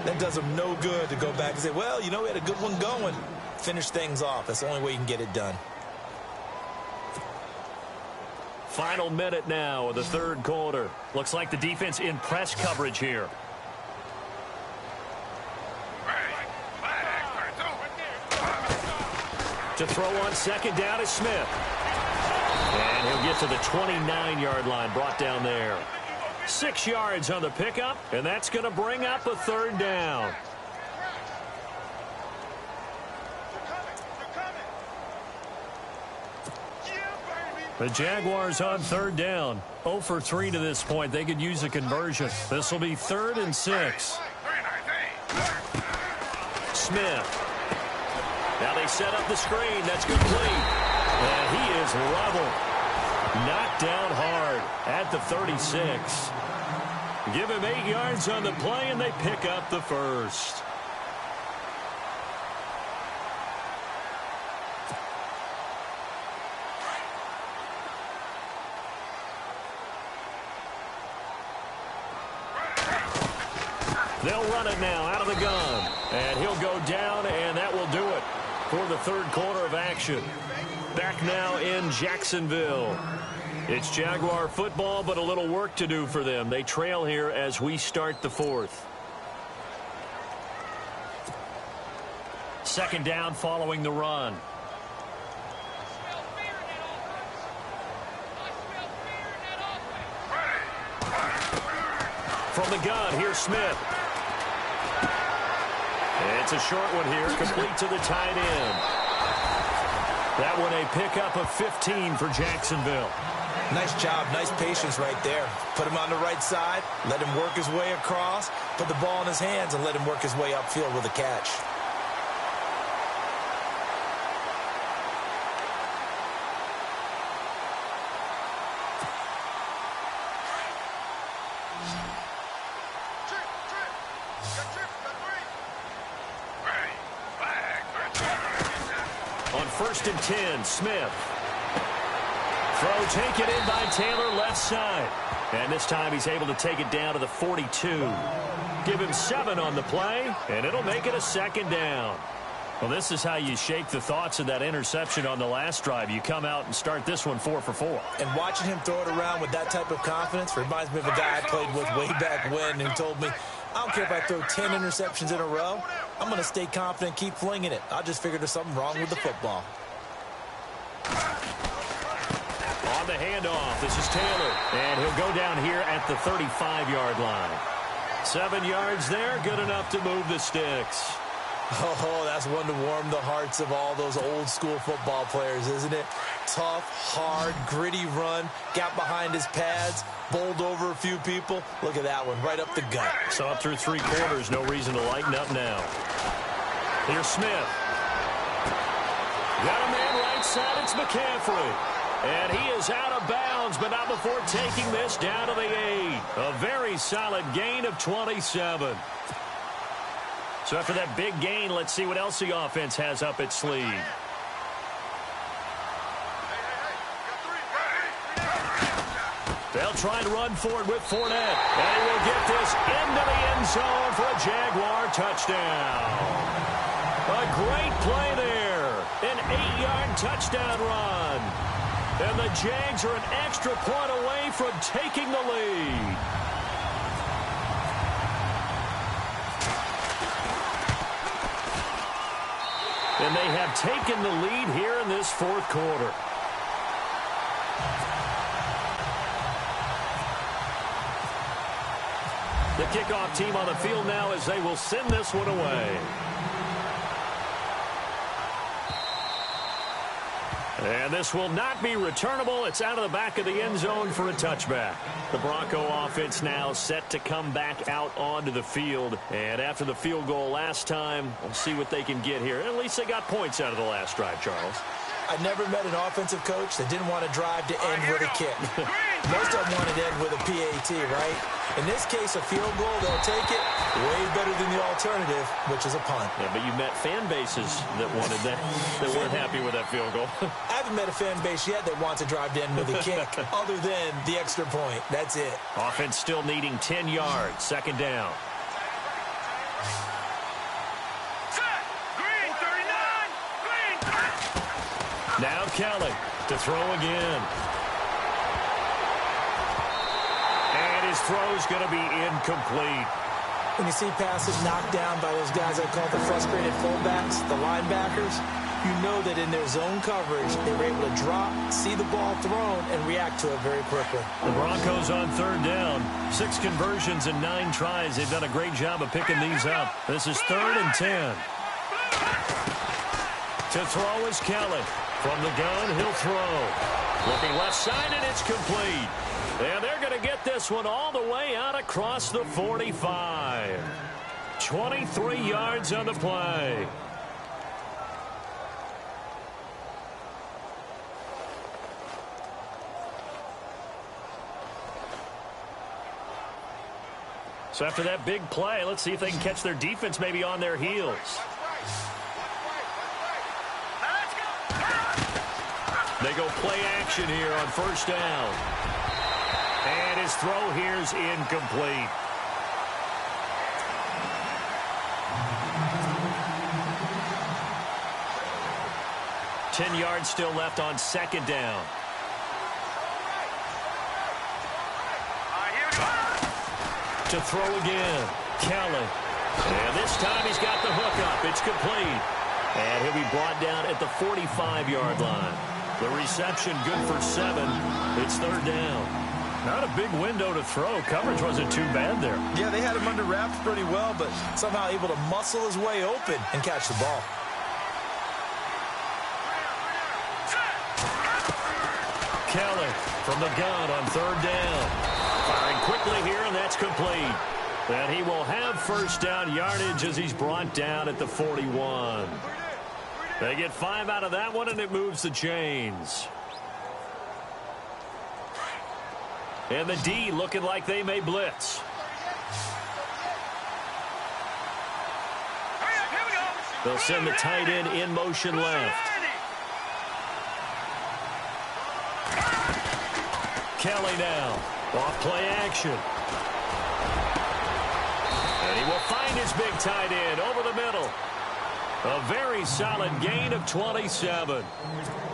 that does them no good to go back and say, well, you know, we had a good one going. Finish things off. That's the only way you can get it done.
Final minute now of the 3rd quarter. Looks like the defense in press coverage here. To throw on second down is Smith. And he'll get to the 29-yard line, brought down there. 6 yards on the pickup, and that's going to bring up a 3rd down. The Jaguars on 3rd down. 0 for 3 to this point. They could use a conversion. This will be 3rd and 6. Smith. Now they set up the screen. That's complete. And he is leveled. Knocked down hard at the 36. Give him 8 yards on the play, and they pick up the first. They'll run it now out of the gun. And he'll go down, and that will do it for the 3rd quarter of action. Back now in Jacksonville. It's Jaguar football, but a little work to do for them. They trail here as we start the fourth. Second down following the run. From the gun, here's Smith. It's a short one here, complete to the tight end. That one a pickup of 15 for Jacksonville.
Nice job, nice patience right there. Put him on the right side, let him work his way across, put the ball in his hands, and let him work his way upfield with a catch.
On 1st and 10, Smith. Throw taken in by Taylor, left side. And this time he's able to take it down to the 42. Give him 7 on the play, and it'll make it a second down. Well, this is how you shake the thoughts of that interception on the last drive. You come out and start this one 4 for 4.
And watching him throw it around with that type of confidence reminds me of a guy I played with way back when who told me, I don't care if I throw 10 interceptions in a row. I'm going to stay confident, keep flinging it. I just figured there's something wrong with the football.
On the handoff, this is Taylor. And he'll go down here at the 35-yard line. 7 yards there, good enough to move the sticks.
Oh, that's one to warm the hearts of all those old-school football players, isn't it? Tough, hard, gritty run, got behind his pads, bowled over a few people. Look at that one, right up the gut.
So up through 3 quarters, no reason to lighten up now. Here's Smith. Got a man right side, it's McCaffrey. And he is out of bounds, but not before taking this down to the 8. A very solid gain of 27. So after that big gain, let's see what else the offense has up its sleeve. They'll try and run forward with Fournette. And he will get this into the end zone for a Jaguar touchdown. A great play there. An 8-yard touchdown run. And the Jags are an extra point away from taking the lead. And they have taken the lead here in this 4th quarter. The kickoff team on the field now as they will send this one away. And this will not be returnable. It's out of the back of the end zone for a touchback. The Bronco offense now set to come back out onto the field. And after the field goal last time, we'll see what they can get here. At least they got points out of the last drive, Charles.
I never met an offensive coach that didn't want to drive to end with a kick. Most of them wanted to end with a PAT, right? In this case, a field goal, they'll take it. Way better than the alternative, which is a punt.
Yeah, but you met fan bases that wanted that, that weren't happy with that field goal.
I haven't met a fan base yet that wants to drive to end with a kick, other than the extra point. That's it.
Offense still needing 10 yards. Second down. Now Kelly to throw again. And his throw's going to be incomplete.
When you see passes knocked down by those guys I call the frustrated fullbacks, the linebackers, you know that in their zone coverage, they were able to drop, see the ball thrown, and react to it very quickly.
The Broncos on 3rd down. 6 conversions and 9 tries. They've done a great job of picking these up. This is 3rd and 10. To throw is Kelly. From the gun, he'll throw. Looking left side, and it's complete. And they're going to get this one all the way out across the 45. 23 yards on the play. So after that big play, let's see if they can catch their defense maybe on their heels. They go play action here on 1st down. And his throw here is incomplete. $10 yards still left on 2nd down. To throw again. Kelly. And this time he's got the hook up. It's complete. And he'll be brought down at the 45-yard line. The reception good for 7. It's third down. Not a big window to throw. Coverage wasn't too bad there.
Yeah, they had him under wraps pretty well, but somehow able to muscle his way open and catch the ball.
Kelly from the gun on third down. Firing quickly here, and that's complete. And he will have first down yardage as he's brought down at the 41. They get 5 out of that one, and it moves the chains. And the D looking like they may blitz. They'll send the tight end in motion left. Kelly now. Off play action. And he will find his big tight end over the middle. A very solid gain of 27.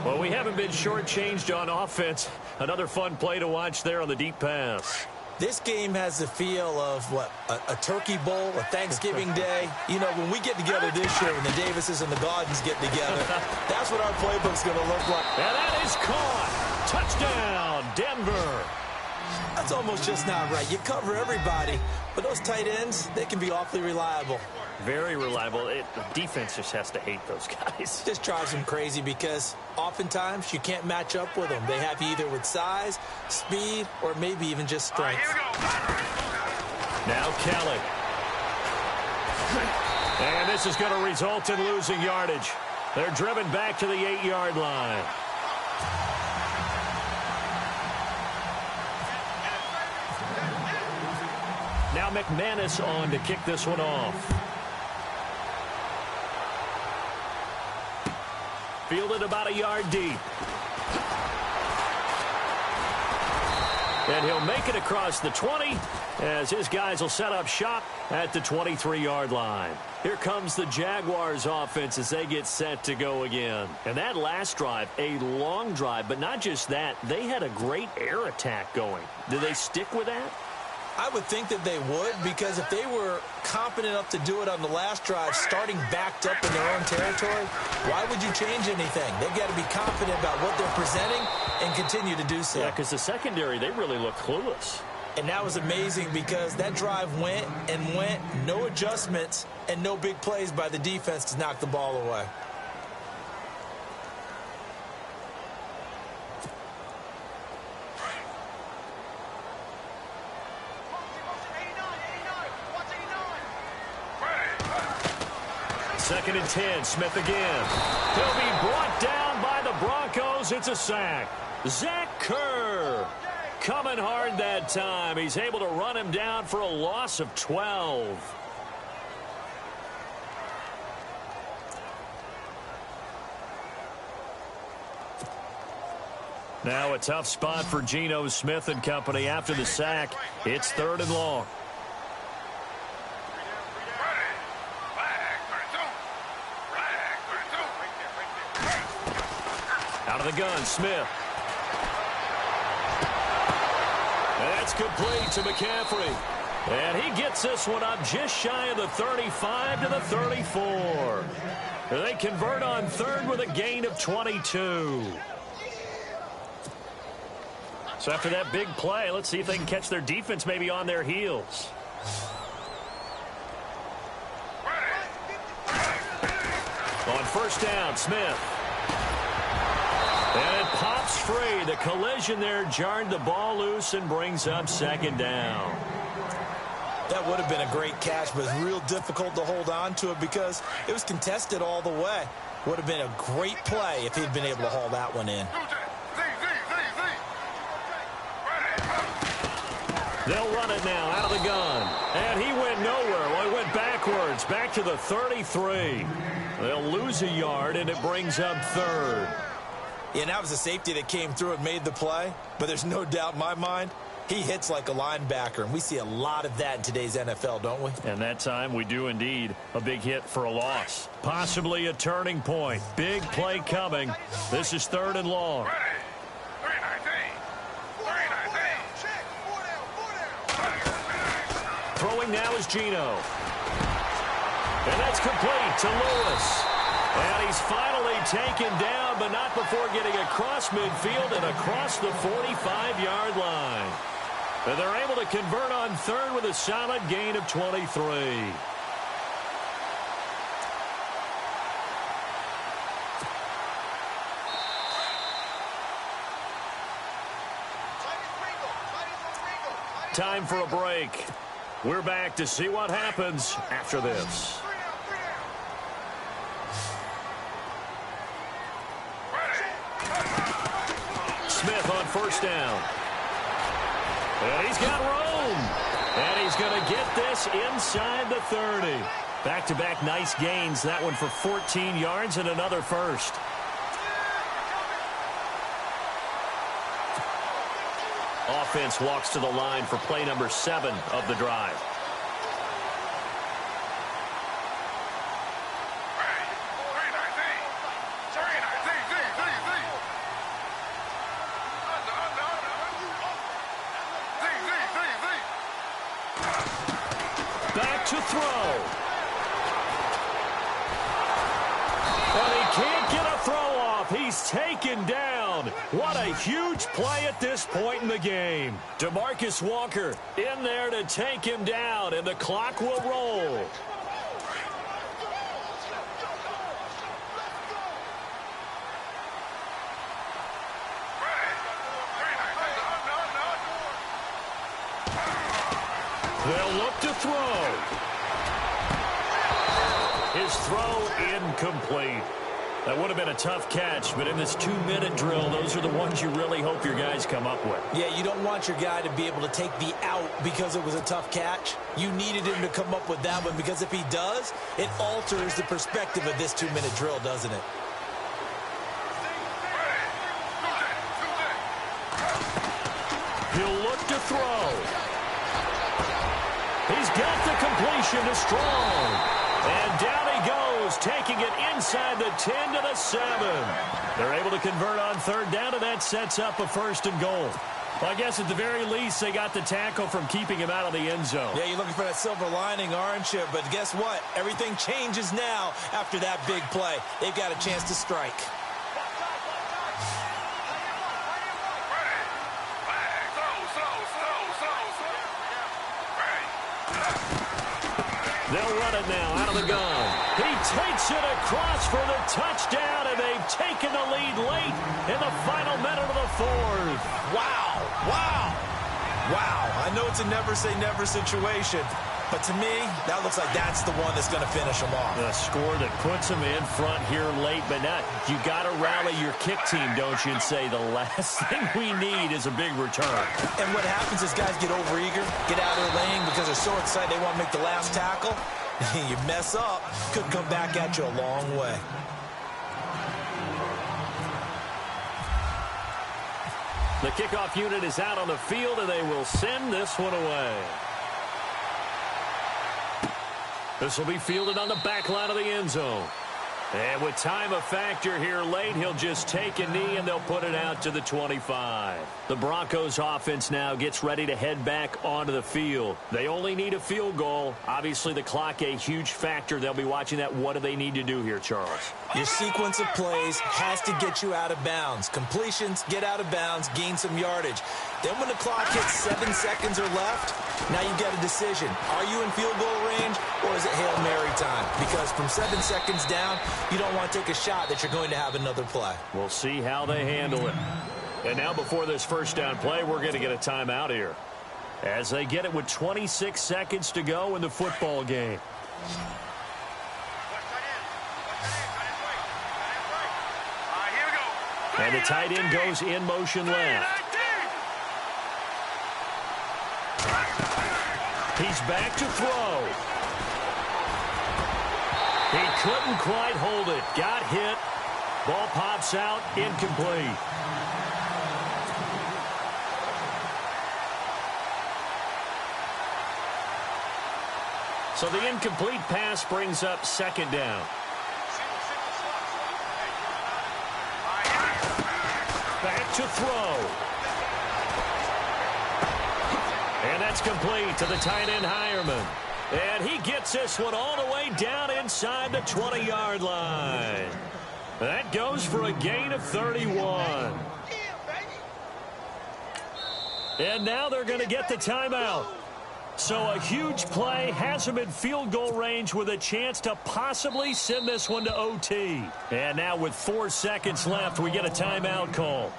Well, we haven't been shortchanged on offense. Another fun play to watch there on the deep pass.
This game has the feel of, what, a turkey bowl, a Thanksgiving day. You know, when we get together this year, when the Davises and the Gaudens get together, that's what our playbook's going to look like.
And that is caught. Touchdown, Denver.
That's almost just not right. You cover everybody, but those tight ends, they can be awfully reliable.
Very reliable. The defense just has to hate those guys.
Just drives them crazy because oftentimes you can't match up with them. They have you either with size, speed, or maybe even just strength.
Now Kelly. And this is going to result in losing yardage. They're driven back to the 8-yard line. Now McManus on to kick this one off. Fielded about a yard deep. And he'll make it across the 20 as his guys will set up shop at the 23-yard line. Here comes the Jaguars offense as they get set to go again. And that last drive, a long drive, but not just that. They had a great air attack going. Do they stick with that?
I would think that they would, because if they were competent enough to do it on the last drive, starting backed up in their own territory, why would you change anything? They've got to be confident about what they're presenting and continue to do so.
Yeah, because the secondary, they really look clueless.
And that was amazing because that drive went and went, no adjustments, and no big plays by the defense to knock the ball away.
Second and 10, Smith again. He'll be brought down by the Broncos. It's a sack. Zach Kerr coming hard that time. He's able to run him down for a loss of 12. Now a tough spot for Geno Smith and company after the sack. It's third and long. Out of the gun, Smith. And that's complete to McCaffrey. And he gets this one up just shy of the 35 to the 34. They convert on third with a gain of 22. So after that big play, let's see if they can catch their defense maybe on their heels. On first down, Smith. And it pops free. The collision there jarred the ball loose and brings up second down.
That would have been a great catch, but it's real difficult to hold on to it because it was contested all the way. Would have been a great play if he'd been able to haul that one in.
They'll run it now out of the gun. And he went nowhere. Well, he went backwards, back to the 33. They'll lose a yard, and it brings up third.
Yeah, and that was a safety that came through and made the play. But there's no doubt in my mind, he hits like a linebacker. And we see a lot of that in today's NFL, don't we?
And that time we do indeed. A big hit for a loss. Possibly a turning point. Big play coming. This is third and long. Throwing now is Geno. And that's complete to Lewis. And he's finally taken down, but not before getting across midfield and across the 45-yard line. And they're able to convert on third with a solid gain of 23. Time for a break. We're back to see what happens after this. Smith on first down. And he's got room. And he's going to get this inside the 30. Back-to-back nice gains. That one for 14 yards and another first. Offense walks to the line for play number 7 of the drive. Back to throw. And he can't get a throw off. He's taken down. What a huge play at this point in the game. DeMarcus Walker in there to take him down, and the clock will roll. They'll look to throw. His throw incomplete. That would have been a tough catch, but in this 2-minute drill, those are the ones you really hope your guys come up with.
Yeah, you don't want your guy to be able to take the out because it was a tough catch. You needed him to come up with that one, because if he does, it alters the perspective of this 2-minute drill, doesn't it?
He'll look to throw. He's got the completion to Strong. And down he goes, taking it inside the 10 to the 7. They're able to convert on third down, and that sets up a first and goal. Well, I guess at the very least, they got the tackle from keeping him out of the end zone.
Yeah, you're looking for that silver lining, aren't you? But guess what? Everything changes now after that big play. They've got a chance to strike.
They'll run it now out of the gun. He takes it across for the touchdown, and they've taken the lead late in the final minute of the fourth.
Wow. Wow. Wow. I know it's a never-say-never situation, but to me, that looks like that's the one that's going to finish them off.
The score that puts them in front here late, but now you got to rally your kick team, don't you, and say the last thing we need is a big return.
And what happens is guys get overeager, get out of their lane because they're so excited they want to make the last tackle. You mess up, could come back at you a long way.
The kickoff unit is out on the field, and they will send this one away. This will be fielded on the back line of the end zone. And with time a factor here late, he'll just take a knee, and they'll put it out to the 25. The Broncos offense now gets ready to head back onto the field. They only need a field goal. Obviously, the clock a huge factor. They'll be watching that. What do they need to do here, Charles?
Your sequence of plays has to get you out of bounds. Completions, get out of bounds, gain some yardage. Then when the clock hits 7 seconds or left, now you've got a decision. Are you in field goal range, or is it Hail Mary time? Because from 7 seconds down, you don't want to take a shot that you're going to have another play.
We'll see how they handle it. And now before this first down play, we're going to get a timeout here, as they get it with 26 seconds to go in the football game. And the tight end goes in motion left. He's back to throw. He couldn't quite hold it. Got hit. Ball pops out. Incomplete. So the incomplete pass brings up second down. Back to throw. And that's It's complete to the tight end, Hireman. And he gets this one all the way down inside the 20-yard line. That goes for a gain of 31. And now they're going to get the timeout. So a huge play has them in field goal range with a chance to possibly send this one to OT. And now with 4 seconds left, we get a timeout call.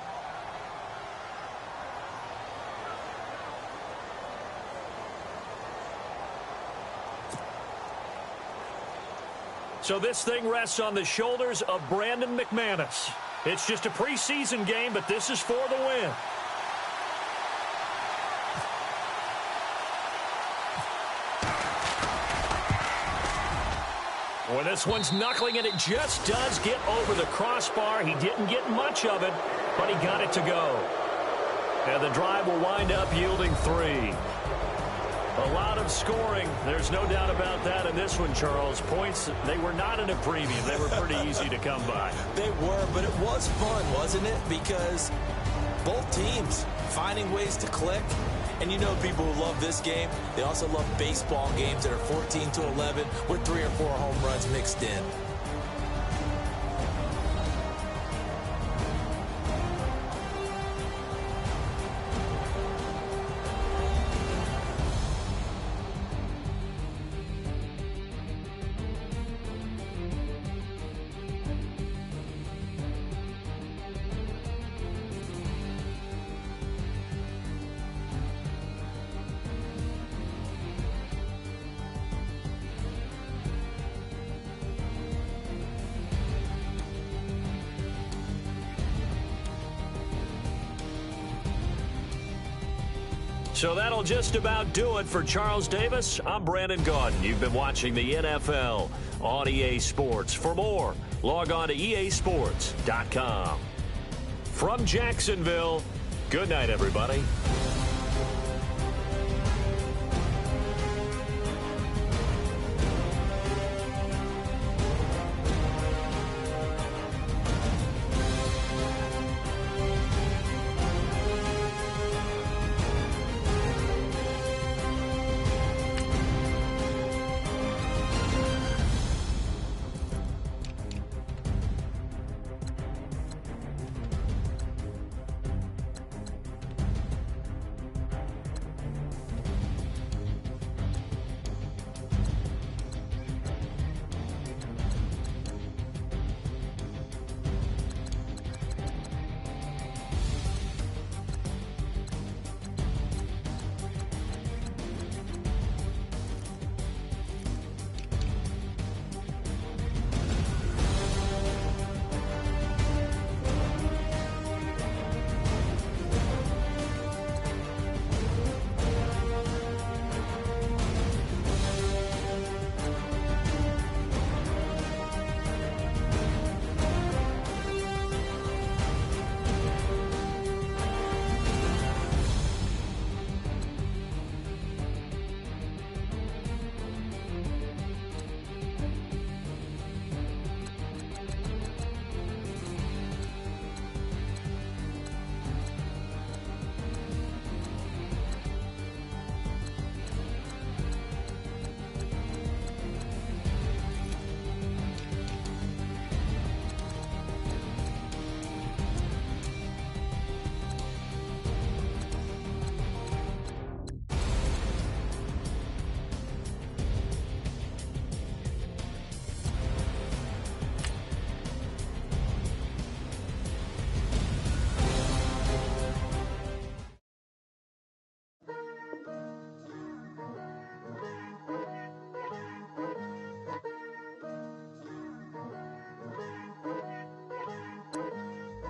So this thing rests on the shoulders of Brandon McManus. It's just a preseason game, but this is for the win. Well, this one's knuckling, and it just does get over the crossbar. He didn't get much of it, but he got it to go. And the drive will wind up yielding 3. A lot of scoring. There's no doubt about that in this one, Charles. Points, they were not in a premium. They were pretty easy to come by.
They were, but it was fun, wasn't it? Because both teams finding ways to click. And you know people who love this game, they also love baseball games that are 14-11 with 3 or 4 home runs mixed in.
So that'll just about do it for Charles Davis. I'm Brandon Gaudin. You've been watching the NFL on EA Sports. For more, log on to easports.com. From Jacksonville, good night, everybody.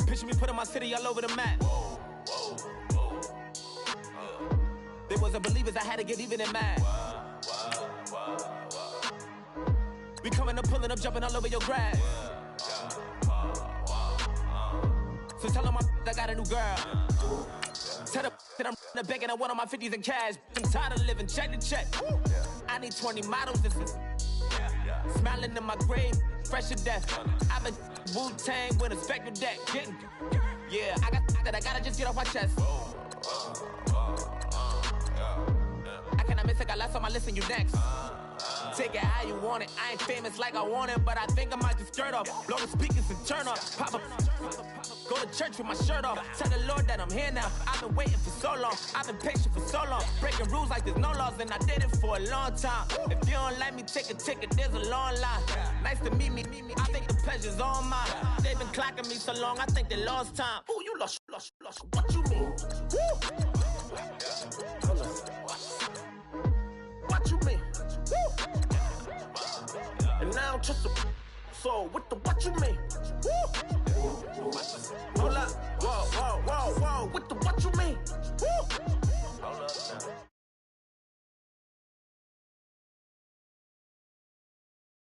Picture me putting my city all over the map. They wasn't believers, I had to get even in mad. We coming up, pulling up, jumping all over your grass. So tell them I got a new girl. Tell them that I'm the bank and I want all my 50s in cash. I'm tired of living check to check. I need 20 models. This is smiling in my grave, fresh to death. I've been Wu-Tang with a spectral deck. Yeah, I gotta just get off my chest. got less on my list and you next. Take it how you want it. I ain't famous like I want it, but I think I might just skirt off. Blow the speakers and turn off. Pop up. Go to church with my shirt off. Tell the Lord that I'm here now. I've been waiting for so long. I've been patient for so long. Breaking rules like there's no laws, and I did it for a long time. If you don't like me, take a ticket. There's a long line. Nice to meet me. I think the pleasure's all mine. They've been clocking me so long, I think they lost time. Ooh, you lost. What you mean? Woo! Hold on. What you mean? Woo! And now I don't trust the so what you mean? Woo! Hold up, whoa, with the